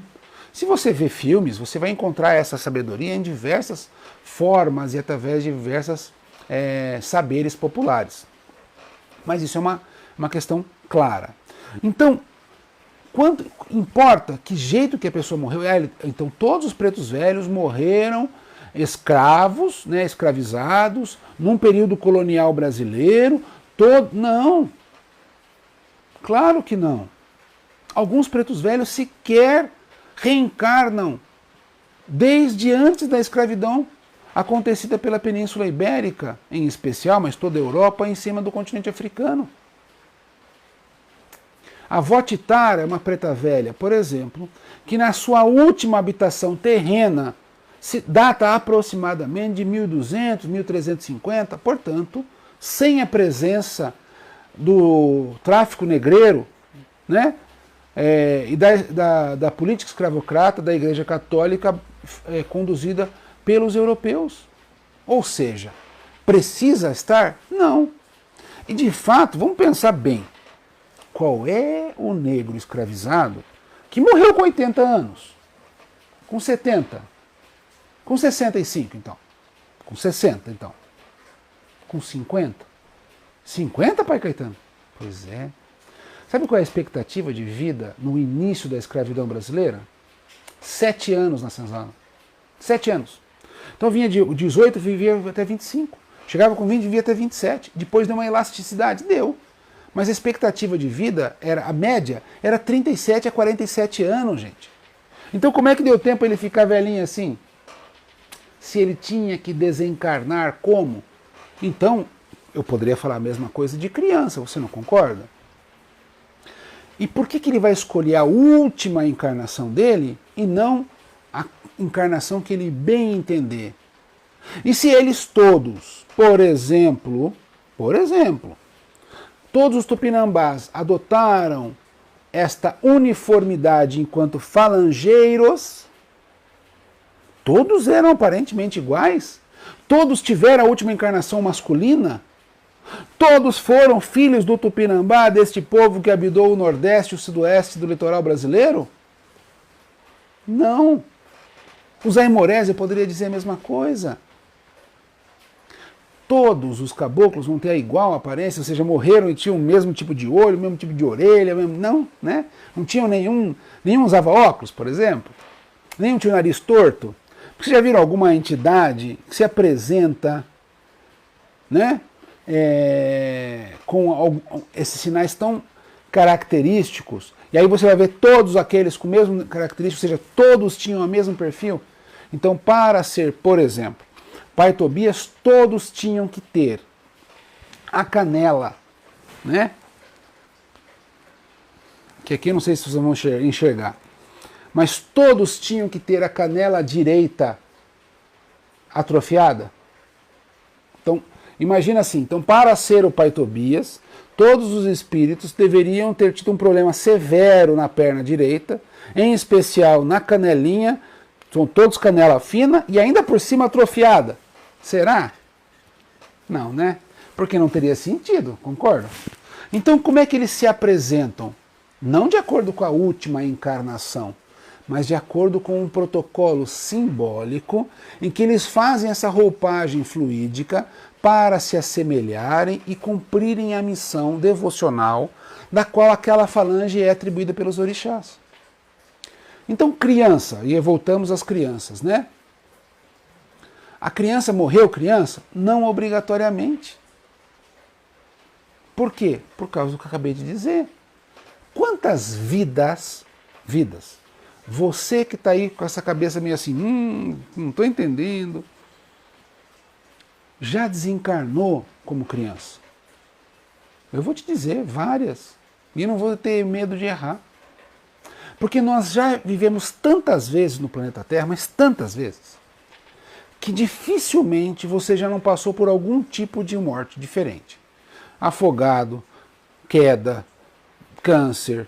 Se você vê filmes, você vai encontrar essa sabedoria em diversas formas e através de diversas saberes populares. Mas isso é uma questão clara. Então, quanto importa que jeito que a pessoa morreu? Então todos os pretos velhos morreram escravos, né, escravizados, num período colonial brasileiro. Não. Claro que não. Alguns pretos velhos sequer reencarnam desde antes da escravidão acontecida pela Península Ibérica, em especial, mas toda a Europa, em cima do continente africano. A avó Titara é uma preta velha, por exemplo, que na sua última habitação terrena data aproximadamente de 1200, 1350, portanto, sem a presença do tráfico negreiro, né, e da política escravocrata da Igreja Católica conduzida pelos europeus. Ou seja, precisa estar? Não. E de fato, vamos pensar bem, qual é o negro escravizado que morreu com 80 anos? Com 70? Com 65, então? Com 60, então? Com 50? 50, pai Caetano? Pois é. Sabe qual é a expectativa de vida no início da escravidão brasileira? 7 anos na senzala. 7 anos. Então vinha de 18, vivia até 25. Chegava com 20, vivia até 27. Depois deu uma elasticidade. Deu. Mas a expectativa de vida, a média, era 37 a 47 anos, gente. Então como é que deu tempo ele ficar velhinho assim? Se ele tinha que desencarnar como? Então, eu poderia falar a mesma coisa de criança, você não concorda? E por que ele vai escolher a última encarnação dele e não a encarnação que ele bem entender? E se eles todos, por exemplo, todos os tupinambás adotaram esta uniformidade enquanto falangeiros, todos eram aparentemente iguais, todos tiveram a última encarnação masculina, todos foram filhos do Tupinambá, deste povo que habitou o Nordeste e o Sudoeste do litoral brasileiro? Não. Os aimorés, eu poderia dizer a mesma coisa. Todos os caboclos vão ter a igual aparência, ou seja, morreram e tinham o mesmo tipo de olho, o mesmo tipo de orelha, não, né? Não tinham nenhum usava óculos, por exemplo, nenhum tinha o nariz torto. Vocês já viram alguma entidade que se apresenta, né, com esses sinais tão característicos, e aí você vai ver todos aqueles com o mesmo característico, ou seja, todos tinham o mesmo perfil? Então, para ser, por exemplo, Pai Tobias, todos tinham que ter a canela, né? Que aqui não sei se vocês vão enxergar, mas todos tinham que ter a canela direita atrofiada. Então, imagina assim, então para ser o Pai Tobias, todos os espíritos deveriam ter tido um problema severo na perna direita, em especial na canelinha, são todos canela fina e ainda por cima atrofiada. Será? Não, né? Porque não teria sentido, concorda? Então como é que eles se apresentam? Não de acordo com a última encarnação, mas de acordo com um protocolo simbólico em que eles fazem essa roupagem fluídica para se assemelharem e cumprirem a missão devocional da qual aquela falange é atribuída pelos orixás. Então criança, e voltamos às crianças, né? A criança morreu criança? Não obrigatoriamente. Por quê? Por causa do que eu acabei de dizer. Quantas vidas, você que está aí com essa cabeça meio assim, não estou entendendo, já desencarnou como criança? Eu vou te dizer, várias. E eu não vou ter medo de errar. Porque nós já vivemos tantas vezes no planeta Terra, mas tantas vezes, que dificilmente você já não passou por algum tipo de morte diferente. Afogado, queda, câncer,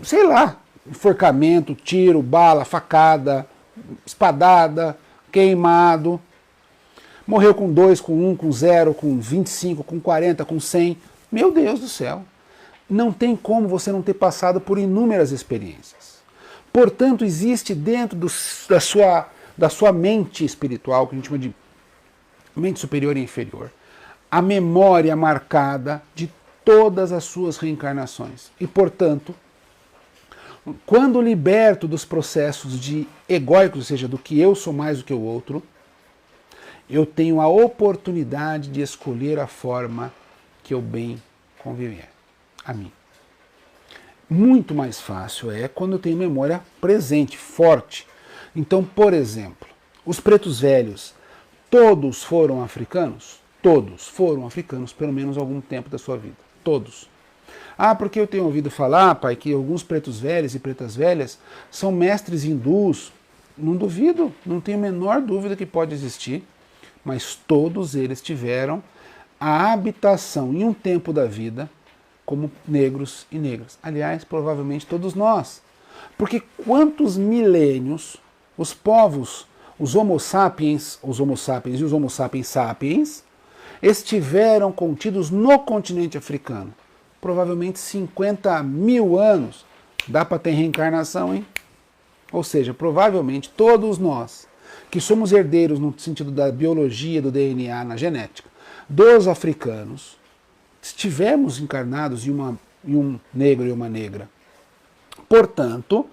sei lá, enforcamento, tiro, bala, facada, espadada, queimado. Morreu com 2, com 1, com 0, com 25, com 40, com 100. Meu Deus do céu. não tem como você não ter passado por inúmeras experiências. Portanto, existe dentro da sua mente espiritual, que a gente chama de mente superior e inferior, a memória marcada de todas as suas reencarnações. E, portanto, quando liberto dos processos de egóicos, ou seja, do que eu sou mais do que o outro, eu tenho a oportunidade de escolher a forma que eu bem conviver a mim. Muito mais fácil é quando eu tenho memória presente, forte. Então, por exemplo, os pretos velhos, todos foram africanos? Todos foram africanos, pelo menos algum tempo da sua vida. Todos. Ah, porque eu tenho ouvido falar, pai, que alguns pretos velhos e pretas velhas são mestres hindus. Não duvido, não tenho a menor dúvida que pode existir, mas todos eles tiveram a habitação em um tempo da vida como negros e negras. Aliás, provavelmente todos nós. Porque quantos milênios os povos, os Homo sapiens e os Homo sapiens sapiens, estiveram contidos no continente africano? Provavelmente 50 mil anos. Dá para ter reencarnação, hein? Ou seja, provavelmente todos nós, que somos herdeiros no sentido da biologia, do DNA, na genética, dos africanos, estivemos encarnados em um negro e uma negra. Portanto,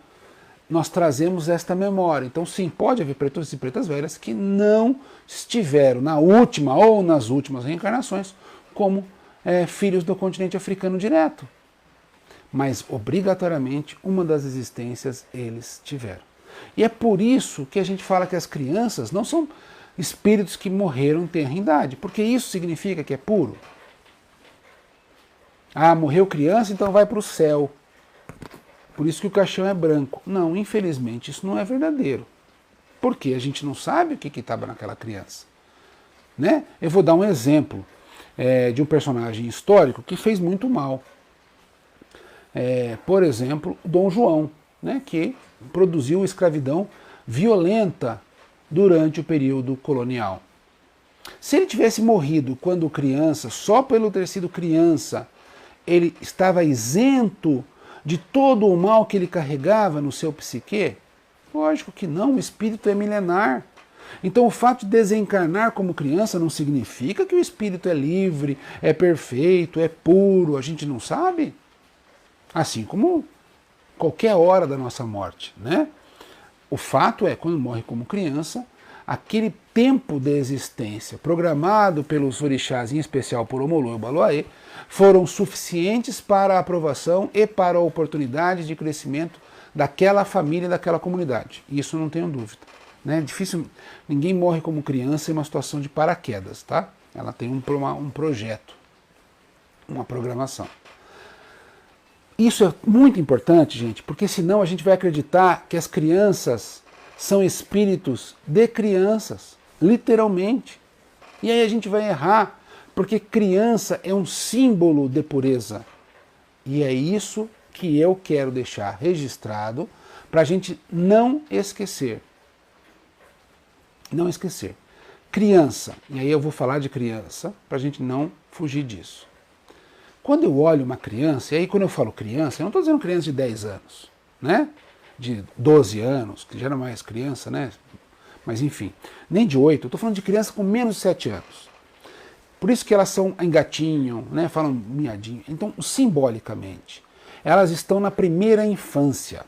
nós trazemos esta memória. Então, sim, pode haver pretos e pretas velhas que não estiveram na última ou nas últimas reencarnações como filhos do continente africano direto. Mas, obrigatoriamente, uma das existências eles tiveram. E é por isso que a gente fala que as crianças não são espíritos que morreram em tenra idade, porque isso significa que é puro. Ah, morreu criança, então vai para o céu. Por isso que o caixão é branco. Não, infelizmente, isso não é verdadeiro. Porque a gente não sabe o que estava naquela criança. Né? Eu vou dar um exemplo de um personagem histórico que fez muito mal. Por exemplo, Dom João, né, que produziu escravidão violenta durante o período colonial. Se ele tivesse morrido quando criança, só pelo ter sido criança, ele estava isento de todo o mal que ele carregava no seu psique? Lógico que não, o espírito é milenar. Então o fato de desencarnar como criança não significa que o espírito é livre, é perfeito, é puro, a gente não sabe. Assim como qualquer hora da nossa morte, né? O fato é, quando morre como criança, aquele tempo de existência programado pelos orixás, em especial por Omolu e Obaloaê, foram suficientes para a aprovação e para a oportunidade de crescimento daquela família, daquela comunidade. Isso não tenho dúvida. Né? Difícil, ninguém morre como criança em uma situação de paraquedas, tá? Ela tem um projeto, uma programação. Isso é muito importante, gente, porque senão a gente vai acreditar que as crianças são espíritos de crianças, literalmente. E aí a gente vai errar, porque criança é um símbolo de pureza. E é isso que eu quero deixar registrado para a gente não esquecer. Não esquecer. Criança, e aí eu vou falar de criança para a gente não fugir disso. Quando eu olho uma criança, e aí quando eu falo criança, eu não estou dizendo criança de 10 anos, né? De 12 anos, que já não é mais criança, né? Mas enfim, nem de 8, eu estou falando de criança com menos de 7 anos. Por isso que elas engatinham, né? Falam miadinho. Então, simbolicamente, elas estão na primeira infância.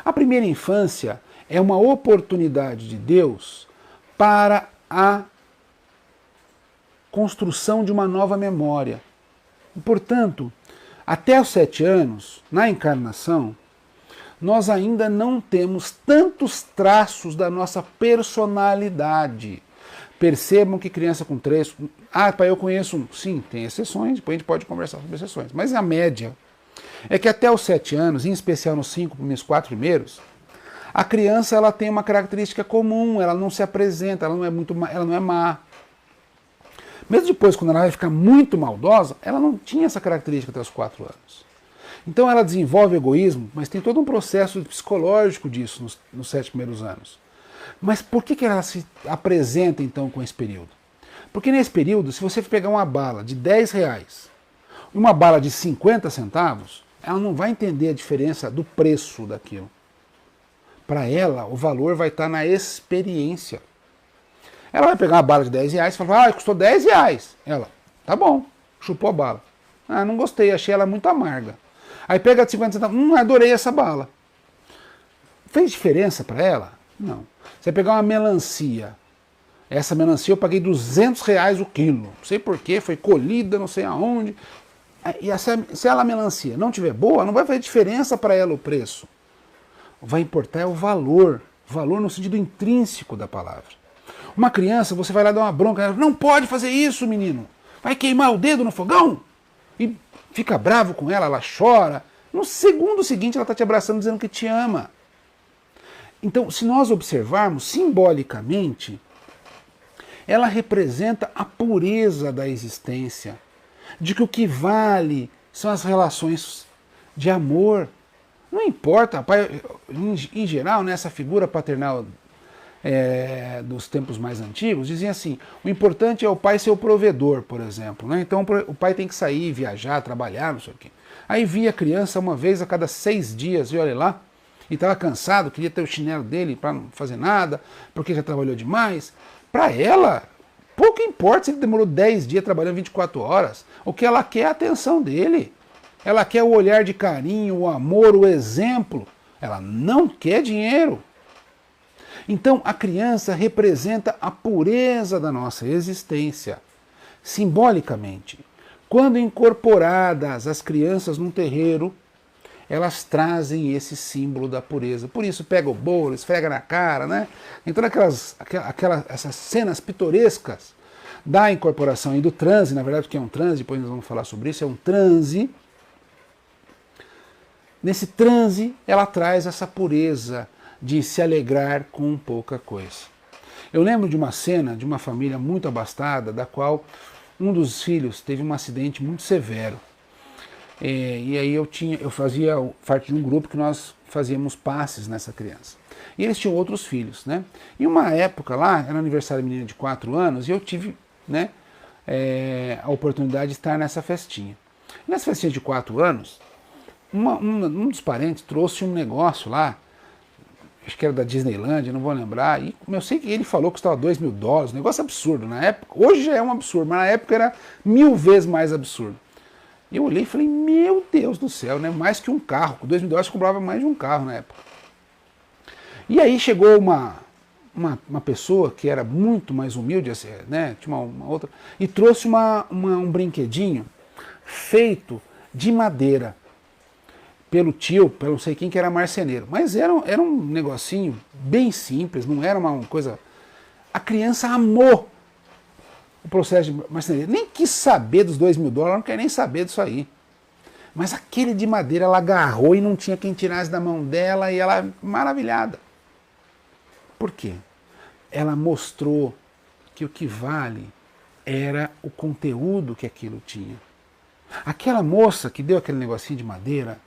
A primeira infância é uma oportunidade de Deus para a construção de uma nova memória. Portanto, até os 7 anos, na encarnação, nós ainda não temos tantos traços da nossa personalidade. Percebam que criança com 3... Ah, pai, eu conheço... Sim, tem exceções, depois a gente pode conversar sobre exceções. Mas a média é que até os 7 anos, em especial nos 4 primeiros, a criança ela tem uma característica comum, ela não se apresenta, ela não é má. Mesmo depois, quando ela vai ficar muito maldosa, ela não tinha essa característica até os 4 anos. Então ela desenvolve egoísmo, mas tem todo um processo psicológico disso nos 7 primeiros anos. Mas por que ela se apresenta então com esse período? Porque nesse período, se você pegar uma bala de 10 reais, Uma bala de 50 centavos, ela não vai entender a diferença do preço daquilo. Para ela, o valor vai estar na experiência. Ela vai pegar uma bala de 10 reais e falar, custou 10 reais. Ela, tá bom, chupou a bala. Ah, não gostei, achei ela muito amarga. Aí pega de 50 centavos, adorei essa bala. Fez diferença para ela? Não. Você pegar uma melancia, essa melancia eu paguei 200 reais o quilo. Não sei porquê, foi colhida, não sei aonde. E se a melancia não tiver boa, não vai fazer diferença para ela o preço. Vai importar é o valor no sentido intrínseco da palavra. Uma criança, você vai lá dar uma bronca, ela, não pode fazer isso, menino. Vai queimar o dedo no fogão? E fica bravo com ela, ela chora. No segundo seguinte ela está te abraçando dizendo que te ama. Então, se nós observarmos simbolicamente, ela representa a pureza da existência, de que o que vale são as relações de amor. Não importa, pai, em geral, nessa figura paternal dos tempos mais antigos, diziam assim, o importante é o pai ser o provedor, por exemplo. Né? Então o pai tem que sair, viajar, trabalhar, não sei o quê. Aí via a criança uma vez a cada 6 dias, e olha lá, e estava cansado, queria ter o chinelo dele para não fazer nada, porque já trabalhou demais. Para ela, pouco importa se ele demorou 10 dias trabalhando 24 horas. O que ela quer é a atenção dele. Ela quer o olhar de carinho, o amor, o exemplo. Ela não quer dinheiro. Então a criança representa a pureza da nossa existência, simbolicamente. Quando incorporadas as crianças num terreiro, elas trazem esse símbolo da pureza. Por isso pega o bolo, esfrega na cara, né? Então essas cenas pitorescas da incorporação e do transe, na verdade, porque é um transe, depois nós vamos falar sobre isso, é um transe. Nesse transe, ela traz essa pureza de se alegrar com pouca coisa. Eu lembro de uma cena de uma família muito abastada, da qual um dos filhos teve um acidente muito severo. E aí eu fazia parte de um grupo que nós fazíamos passes nessa criança. E eles tinham outros filhos, né? E uma época lá, era aniversário da menina de 4 anos, e eu tive, né, a oportunidade de estar nessa festinha. E nessa festinha de 4 anos, um dos parentes trouxe um negócio lá, acho que era da Disneyland, não vou lembrar, e eu sei que ele falou que custava $2.000, um negócio absurdo na época. Hoje já é um absurdo, mas na época era 1000 vezes mais absurdo. E eu olhei e falei, meu Deus do céu, né? Mais que um carro. Com $2.000 você comprava mais de um carro na época. E aí chegou uma pessoa que era muito mais humilde, né? Tinha uma outra, e trouxe um brinquedinho feito de madeira. Pelo tio, pelo não sei quem que era marceneiro. Mas era um negocinho bem simples, não era uma coisa... A criança amou o processo de marcenaria. Nem quis saber dos $2.000, não quer nem saber disso aí. Mas aquele de madeira ela agarrou e não tinha quem tirasse da mão dela, e ela maravilhada. Por quê? Ela mostrou que o que vale era o conteúdo que aquilo tinha. Aquela moça que deu aquele negocinho de madeira,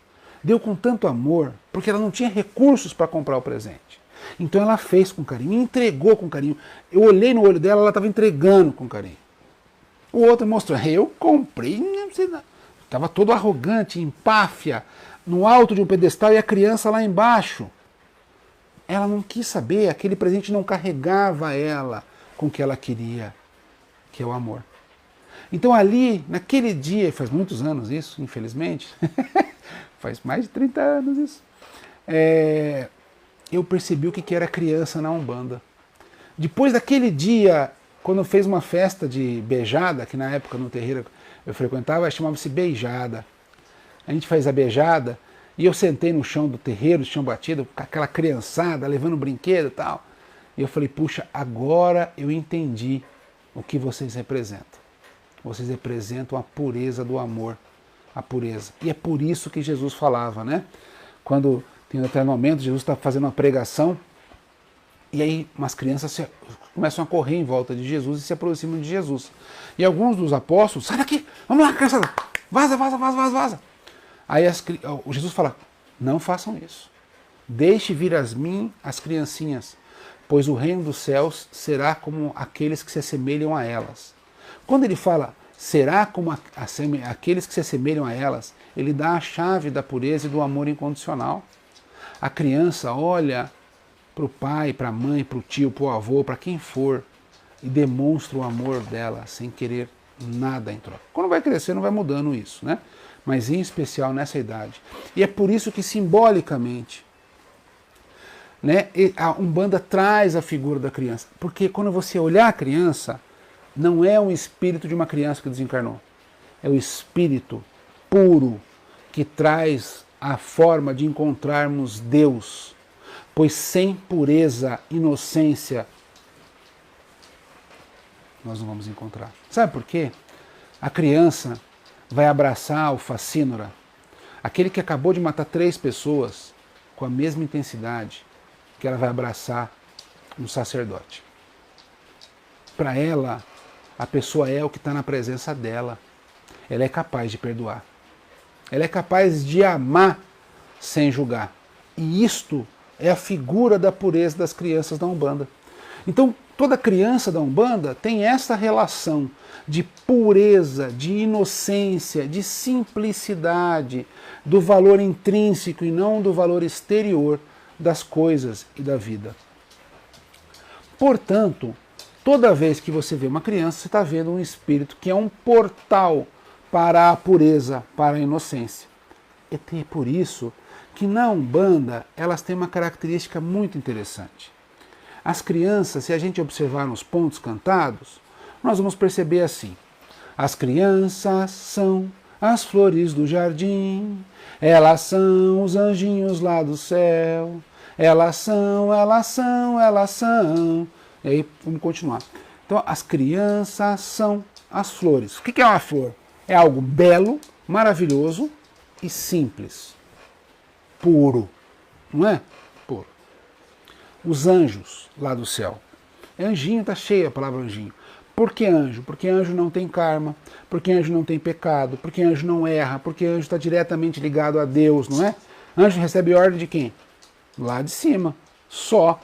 deu com tanto amor, porque ela não tinha recursos para comprar o presente. Então ela fez com carinho, entregou com carinho. Eu olhei no olho dela, ela estava entregando com carinho. O outro mostrou, eu comprei, não sei nada. Estava todo arrogante, empáfia, no alto de um pedestal, e a criança lá embaixo. Ela não quis saber, aquele presente não carregava ela com o que ela queria, que é o amor. Então ali, naquele dia, faz muitos anos isso, infelizmente, faz mais de 30 anos isso, eu percebi o que era criança na Umbanda. Depois daquele dia, quando fez uma festa de beijada, que na época no terreiro eu frequentava, chamava-se beijada. A gente faz a beijada, e eu sentei no chão do terreiro, chão batido, com aquela criançada, levando brinquedo e tal. E eu falei, puxa, agora eu entendi o que vocês representam. Vocês representam a pureza do amor, a pureza. E é por isso que Jesus falava, né? Quando tem um determinado momento, Jesus está fazendo uma pregação, e aí umas crianças começam a correr em volta de Jesus e se aproximam de Jesus. E alguns dos apóstolos, sai daqui, vamos lá, criançada, vaza, vaza, vaza, vaza, vaza. Aí Jesus fala, não façam isso. Deixe vir as criancinhas, pois o reino dos céus será como aqueles que se assemelham a elas. Quando ele fala, será como aqueles que se assemelham a elas. Ele dá a chave da pureza e do amor incondicional. A criança olha para o pai, para a mãe, para o tio, para o avô, para quem for, e demonstra o amor dela sem querer nada em troca. Quando vai crescer, não vai mudando isso, né? Mas em especial nessa idade. E é por isso que simbolicamente, né, a Umbanda traz a figura da criança. Porque quando você olhar a criança, não é um espírito de uma criança que desencarnou. É o espírito puro que traz a forma de encontrarmos Deus. Pois sem pureza, inocência, nós não vamos encontrar. Sabe por quê? A criança vai abraçar o facínora, aquele que acabou de matar 3 pessoas, com a mesma intensidade que ela vai abraçar um sacerdote. Para ela, a pessoa é o que está na presença dela. Ela é capaz de perdoar. Ela é capaz de amar sem julgar. E isto é a figura da pureza das crianças da Umbanda. Então, toda criança da Umbanda tem essa relação de pureza, de inocência, de simplicidade, do valor intrínseco e não do valor exterior das coisas e da vida. Portanto, toda vez que você vê uma criança, você está vendo um espírito que é um portal para a pureza, para a inocência. E é por isso que na Umbanda elas têm uma característica muito interessante. As crianças, se a gente observar nos pontos cantados, nós vamos perceber assim: as crianças são as flores do jardim, elas são os anjinhos lá do céu, elas são, elas são, elas são. E aí vamos continuar. Então, as crianças são as flores. O que é uma flor? É algo belo, maravilhoso e simples. Puro, não é? Puro. Os anjos lá do céu. Anjinho, está cheia a palavra anjinho. Por que anjo? Porque anjo não tem karma, porque anjo não tem pecado, porque anjo não erra, porque anjo está diretamente ligado a Deus, não é? Anjo recebe ordem de quem? Lá de cima, só.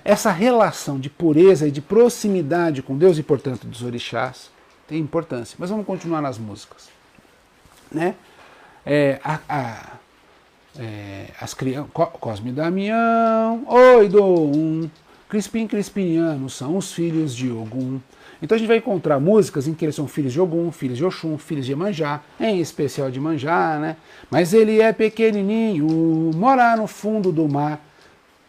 Essa relação de pureza e de proximidade com Deus e, portanto, dos orixás, tem importância. Mas vamos continuar nas músicas. Né? As crianças, Cosme e Damião, Oi Dom, Crispim e Crispiniano são os filhos de Ogum. Então a gente vai encontrar músicas em que eles são filhos de Ogum, filhos de Oxum, filhos de Iemanjá, em especial de Iemanjá, né? Mas ele é pequenininho, mora no fundo do mar.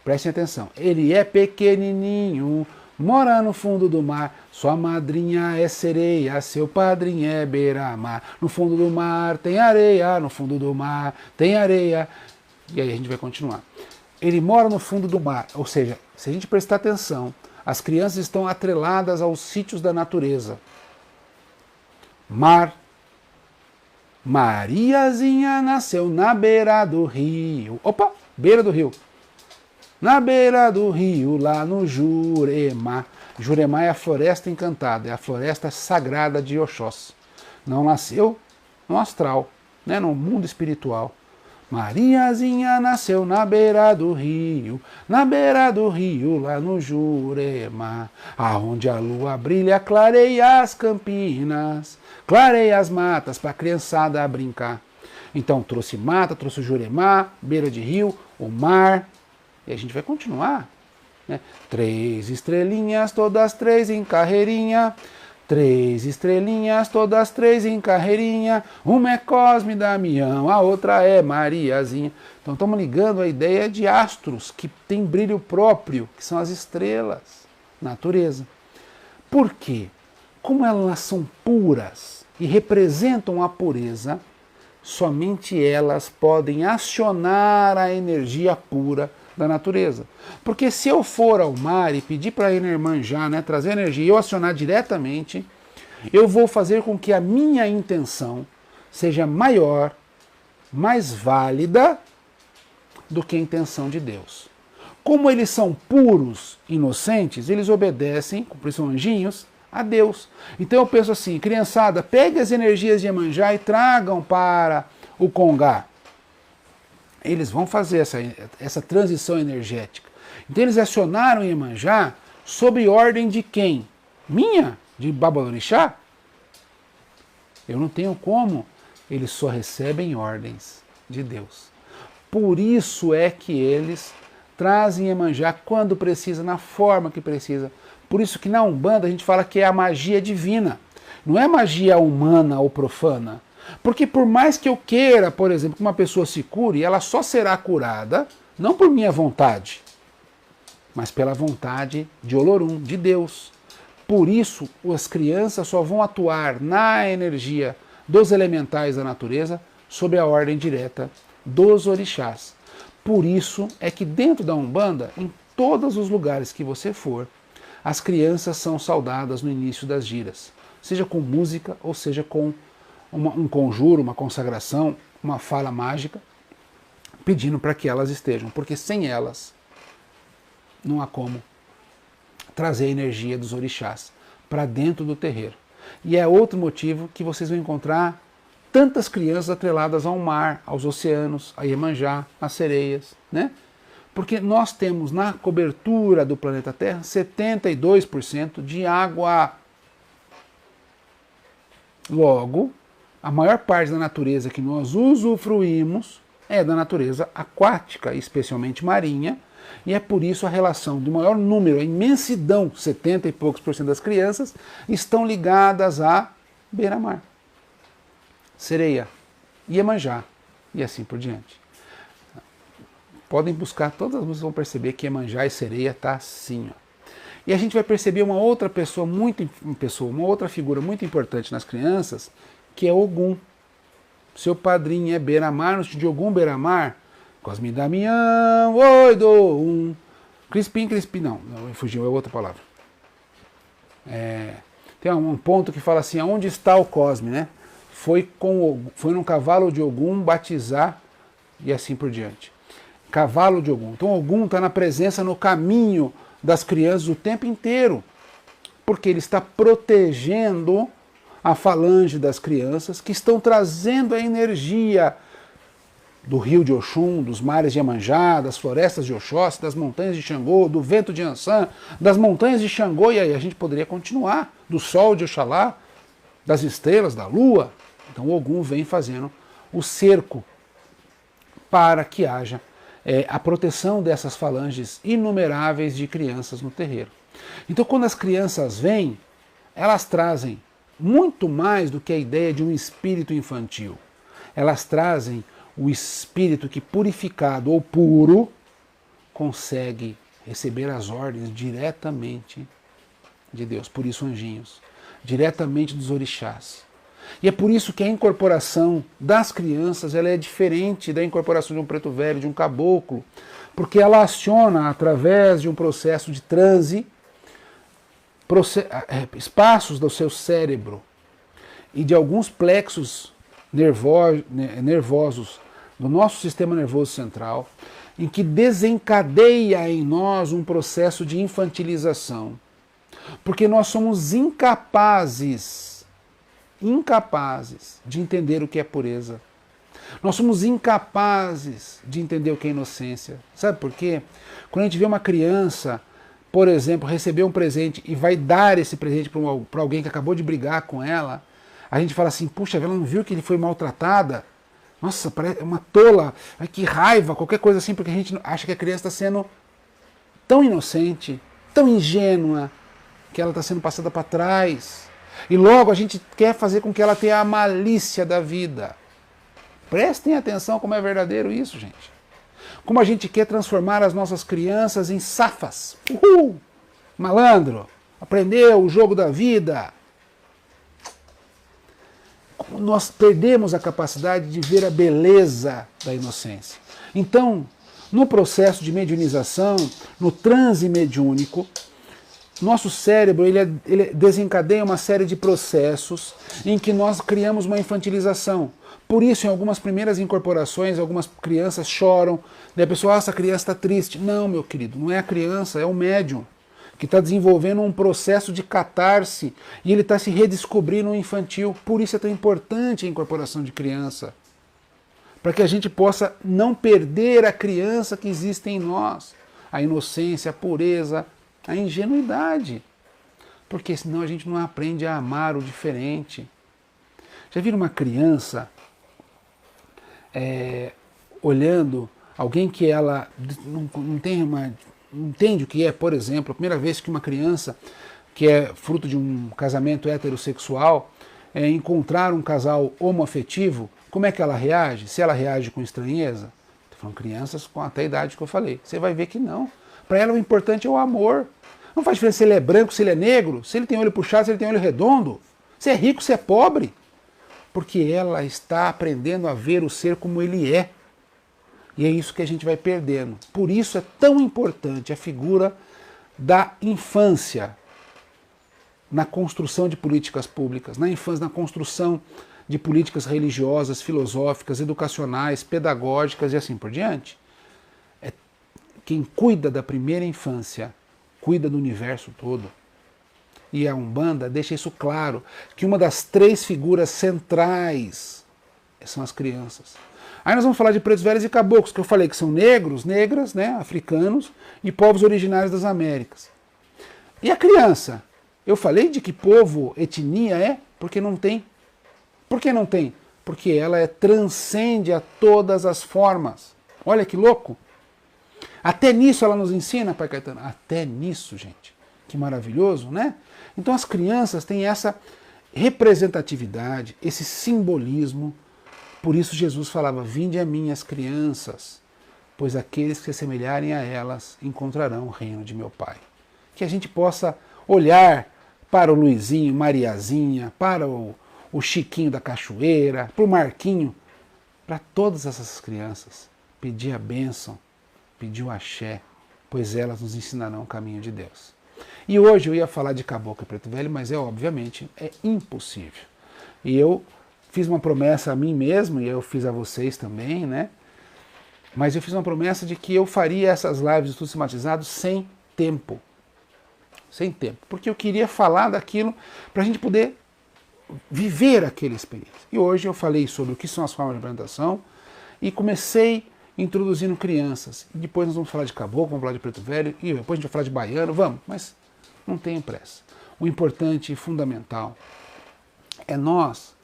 Prestem atenção, ele é pequenininho, mora no fundo do mar, sua madrinha é sereia, seu padrinho é beira-mar. No fundo do mar tem areia, no fundo do mar tem areia. E aí a gente vai continuar. Ele mora no fundo do mar, ou seja, se a gente prestar atenção, as crianças estão atreladas aos sítios da natureza. Mar. Mariazinha nasceu na beira do rio. Opa, beira do rio. Na beira do rio, lá no Jurema. Jurema é a floresta encantada, é a floresta sagrada de Oxós. Não nasceu no astral, né, no mundo espiritual. Mariazinha nasceu na beira do rio, lá no Jurema, aonde a lua brilha, clareia as campinas, clareia as matas para a criançada brincar. Então trouxe mata, trouxe o Jurema, beira de rio, o mar. E a gente vai continuar, né? 3 estrelinhas, todas 3 em carreirinha. 3 estrelinhas, todas 3 em carreirinha. Uma é Cosme e Damião, a outra é Mariazinha. Então estamos ligando a ideia de astros que têm brilho próprio, que são as estrelas, natureza. Por quê? Como elas são puras e representam a pureza, somente elas podem acionar a energia pura da natureza. Porque se eu for ao mar e pedir para a Iemanjá, né, trazer energia e eu acionar diretamente, eu vou fazer com que a minha intenção seja maior, mais válida do que a intenção de Deus. Como eles são puros, inocentes, eles obedecem, por isso são anjinhos, a Deus. Então eu penso assim, criançada, pegue as energias de Iemanjá e tragam para o Congá. Eles vão fazer essa transição energética. Então eles acionaram Iemanjá sob ordem de quem? Minha? De Babalorixá? Eu não tenho como. Eles só recebem ordens de Deus. Por isso é que eles trazem Iemanjá quando precisa, na forma que precisa. Por isso que na Umbanda a gente fala que é a magia divina. Não é magia humana ou profana. Porque por mais que eu queira, por exemplo, que uma pessoa se cure, ela só será curada, não por minha vontade, mas pela vontade de Olorum, de Deus. Por isso, as crianças só vão atuar na energia dos elementais da natureza sob a ordem direta dos orixás. Por isso é que dentro da Umbanda, em todos os lugares que você for, as crianças são saudadas no início das giras, seja com música ou seja com um conjuro, uma consagração, uma fala mágica, pedindo para que elas estejam, porque sem elas não há como trazer a energia dos orixás para dentro do terreiro. E é outro motivo que vocês vão encontrar tantas crianças atreladas ao mar, aos oceanos, a Iemanjá, às sereias, né? Porque nós temos na cobertura do planeta Terra 72% de água. Logo, a maior parte da natureza que nós usufruímos é da natureza aquática, especialmente marinha, e é por isso a relação do maior número, a imensidão, 70 e poucos por cento das crianças, estão ligadas a beira-mar, sereia, Iemanjá e assim por diante. Podem buscar, todas as músicas vão perceber que Iemanjá e sereia está assim, ó. E a gente vai perceber uma outra uma outra figura muito importante nas crianças, que é Ogum. Seu padrinho é beira-mar, no de Ogum beira-mar, Cosme Damião, oi do um, Crispim, não, fugiu, é outra palavra. Tem um ponto que fala assim, onde está o Cosme, né? Foi num cavalo de Ogum batizar e assim por diante. Cavalo de Ogum. Então Ogum está na presença, no caminho das crianças o tempo inteiro, porque ele está protegendo a falange das crianças que estão trazendo a energia do rio de Oxum, dos mares de Iemanjá, das florestas de Oxóssi, das montanhas de Xangô, do vento de Ansã, das montanhas de Xangô, e aí a gente poderia continuar, do sol de Oxalá, das estrelas, da lua. Então Ogum vem fazendo o cerco para que haja a proteção dessas falanges inumeráveis de crianças no terreiro. Então quando as crianças vêm, elas trazem muito mais do que a ideia de um espírito infantil. Elas trazem o espírito que, purificado ou puro, consegue receber as ordens diretamente de Deus. Por isso, anjinhos, diretamente dos orixás. E é por isso que a incorporação das crianças ela é diferente da incorporação de um preto velho, de um caboclo, porque ela aciona, através de um processo de transe, espaços do seu cérebro e de alguns plexos nervosos do nosso sistema nervoso central, em que desencadeia em nós um processo de infantilização. Porque nós somos incapazes de entender o que é pureza. Nós somos incapazes de entender o que é inocência. Sabe por quê? Quando a gente vê uma criança, por exemplo, receber um presente e vai dar esse presente para alguém que acabou de brigar com ela, a gente fala assim, puxa, ela não viu que ele foi maltratada? Nossa, parece uma tola, ai, que raiva, qualquer coisa assim, porque a gente acha que a criança está sendo tão inocente, tão ingênua, que ela está sendo passada para trás. E logo a gente quer fazer com que ela tenha a malícia da vida. Prestem atenção como é verdadeiro isso, gente. Como a gente quer transformar as nossas crianças em safas. Uhul! Malandro, aprendeu o jogo da vida. Nós perdemos a capacidade de ver a beleza da inocência. Então, no processo de mediunização, no transe mediúnico, nosso cérebro ele desencadeia uma série de processos em que nós criamos uma infantilização. Por isso, em algumas primeiras incorporações, algumas crianças choram, e a pessoa, essa criança está triste. Não, meu querido, não é a criança, é o médium, que está desenvolvendo um processo de catarse, e ele está se redescobrindo no infantil. Por isso é tão importante a incorporação de criança, para que a gente possa não perder a criança que existe em nós, a inocência, a pureza, a ingenuidade, porque senão a gente não aprende a amar o diferente. Já viram uma criança olhando alguém que ela não entende o que é, por exemplo, a primeira vez que uma criança que é fruto de um casamento heterossexual encontrar um casal homoafetivo, como é que ela reage? Se ela reage com estranheza? Estou falando crianças com até a idade que eu falei. Você vai ver que não. Para ela o importante é o amor. Não faz diferença se ele é branco, se ele é negro, se ele tem olho puxado, se ele tem olho redondo, se é rico, se é pobre. Porque ela está aprendendo a ver o ser como ele é. E é isso que a gente vai perdendo. Por isso é tão importante a figura da infância na construção de políticas públicas, na infância, na construção de políticas religiosas, filosóficas, educacionais, pedagógicas e assim por diante. Quem cuida da primeira infância, cuida do universo todo. E a Umbanda deixa isso claro, que uma das 3 figuras centrais são as crianças. Aí nós vamos falar de pretos velhos e caboclos, que eu falei que são negros, negras, né, africanos e povos originários das Américas. E a criança? Eu falei de que povo, etnia é, porque não tem. Por que não tem? Porque ela transcende a todas as formas. Olha que louco! Até nisso ela nos ensina, Pai Caetano. Até nisso, gente. Que maravilhoso, né? Então as crianças têm essa representatividade, esse simbolismo. Por isso Jesus falava, vinde a mim as crianças, pois aqueles que se assemelharem a elas encontrarão o reino de meu Pai. Que a gente possa olhar para o Luizinho, Mariazinha, para o Chiquinho da Cachoeira, para o Marquinho, para todas essas crianças, pedir a bênção, pedir o axé, pois elas nos ensinarão o caminho de Deus. E hoje eu ia falar de Caboclo e Preto Velho, mas obviamente é impossível. E eu fiz uma promessa a mim mesmo, e eu fiz a vocês também, né? Mas eu fiz uma promessa de que eu faria essas lives de estudo sistematizado sem tempo. Sem tempo. Porque eu queria falar daquilo para a gente poder viver aquela experiência. E hoje eu falei sobre o que são as formas de apresentação e comecei introduzindo crianças. E depois nós vamos falar de Caboclo, vamos falar de Preto Velho, e depois a gente vai falar de Baiano, vamos, mas não tenho pressa. O importante e fundamental é nós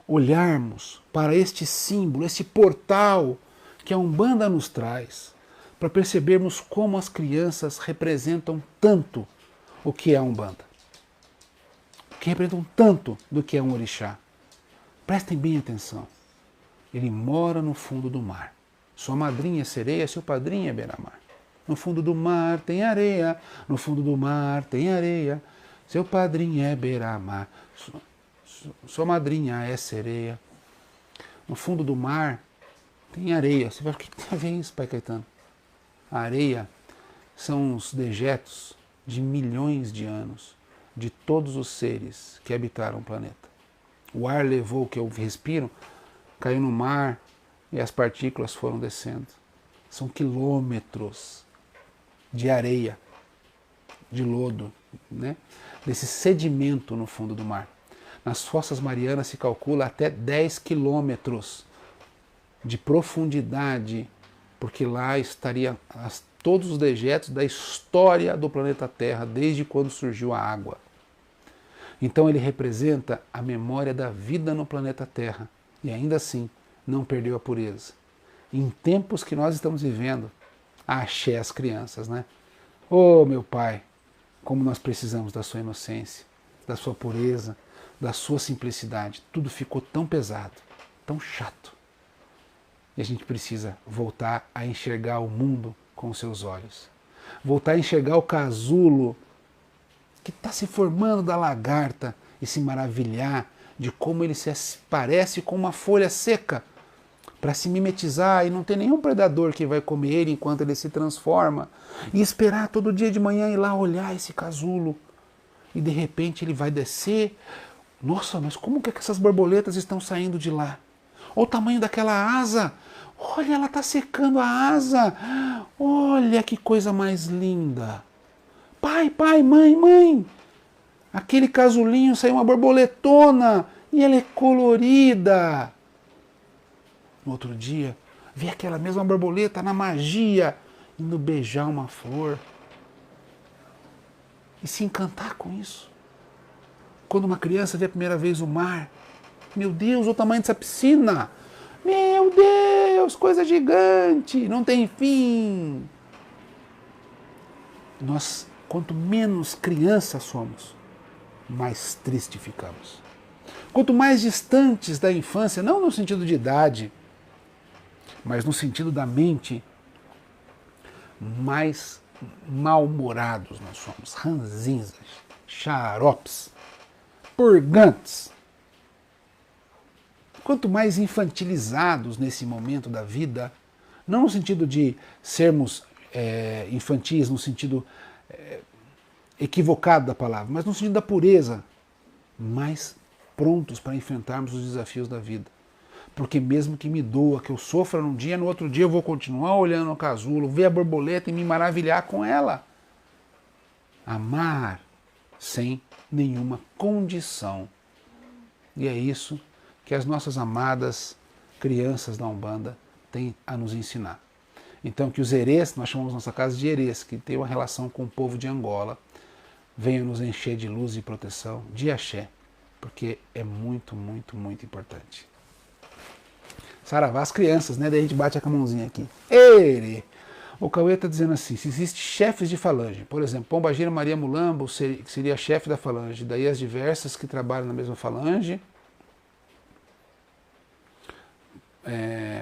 olharmos para este símbolo, este portal que a Umbanda nos traz, para percebermos como as crianças representam tanto o que é a Umbanda, que representam tanto do que é um orixá. Prestem bem atenção. Ele mora no fundo do mar. Sua madrinha é sereia, seu padrinho é beira-mar. No fundo do mar tem areia, no fundo do mar tem areia, seu padrinho é beira-mar. Sua madrinha é sereia. No fundo do mar tem areia. Você vai, o que tem a ver isso, Pai Caetano? A areia são os dejetos de milhões de anos de todos os seres que habitaram o planeta. O ar levou o que eu respiro, caiu no mar e as partículas foram descendo. São quilômetros de areia, de lodo, né? Desse sedimento no fundo do mar. Nas fossas marianas se calcula até 10 quilômetros de profundidade, porque lá estaria todos os dejetos da história do planeta Terra, desde quando surgiu a água. Então ele representa a memória da vida no planeta Terra, e ainda assim não perdeu a pureza. Em tempos que nós estamos vivendo, axé as crianças, né? Oh, meu Pai, como nós precisamos da sua inocência, da sua pureza, da sua simplicidade. Tudo ficou tão pesado, tão chato. E a gente precisa voltar a enxergar o mundo com os seus olhos. Voltar a enxergar o casulo que está se formando da lagarta e se maravilhar de como ele se parece com uma folha seca para se mimetizar e não ter nenhum predador que vai comer ele enquanto ele se transforma e esperar todo dia de manhã ir lá olhar esse casulo e de repente ele vai descer. Nossa, mas como que essas borboletas estão saindo de lá? Olha o tamanho daquela asa. Olha, ela está secando a asa. Olha que coisa mais linda. Pai, pai, mãe, mãe. Aquele casulinho saiu uma borboletona e ela é colorida. No outro dia, vi aquela mesma borboleta na magia indo beijar uma flor e se encantar com isso. Quando uma criança vê a primeira vez o mar, Meu Deus, o tamanho dessa piscina! Meu Deus, coisa gigante, não tem fim. Nós, quanto menos criança somos, mais triste ficamos. Quanto mais distantes da infância, não no sentido de idade, mas no sentido da mente, mais mal-humorados nós somos, ranzinzas, xaropes, purgantes. Quanto mais infantilizados nesse momento da vida, não no sentido de sermos infantis, no sentido equivocado da palavra, mas no sentido da pureza, mais prontos para enfrentarmos os desafios da vida. Porque mesmo que me doa, que eu sofra num dia, no outro dia eu vou continuar olhando o casulo, ver a borboleta e me maravilhar com ela. Amar sem nenhuma condição. E é isso que as nossas amadas crianças da Umbanda têm a nos ensinar. Então que os herês, nós chamamos nossa casa de herês, que tem uma relação com o povo de Angola, venham nos encher de luz e proteção, de axé, porque é muito, muito, muito importante. Saravá as crianças, né? Daí a gente bate a mãozinha aqui. Ele! O Cauê está dizendo assim, se existem chefes de falange, por exemplo, Pombagira Maria Mulambo seria chefe da falange, daí as diversas que trabalham na mesma falange,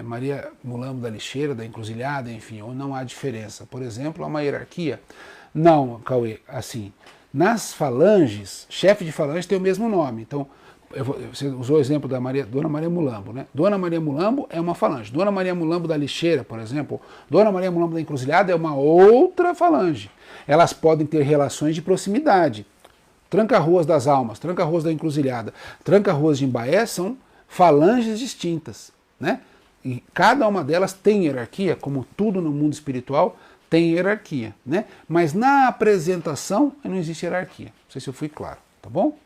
Maria Mulambo da Lixeira, da Encruzilhada, enfim, ou não há diferença. Por exemplo, há uma hierarquia? Não, Cauê, assim, nas falanges, chefe de falange tem o mesmo nome, então, você usou o exemplo da Dona Maria Mulambo, né? Dona Maria Mulambo é uma falange. Dona Maria Mulambo da Lixeira, por exemplo, Dona Maria Mulambo da Encruzilhada é uma outra falange. Elas podem ter relações de proximidade. Tranca-ruas das Almas, Tranca-ruas da Encruzilhada, Tranca-ruas de Imbaé são falanges distintas, né? E cada uma delas tem hierarquia, como tudo no mundo espiritual tem hierarquia, né? Mas na apresentação não existe hierarquia. Não sei se eu fui claro, tá bom?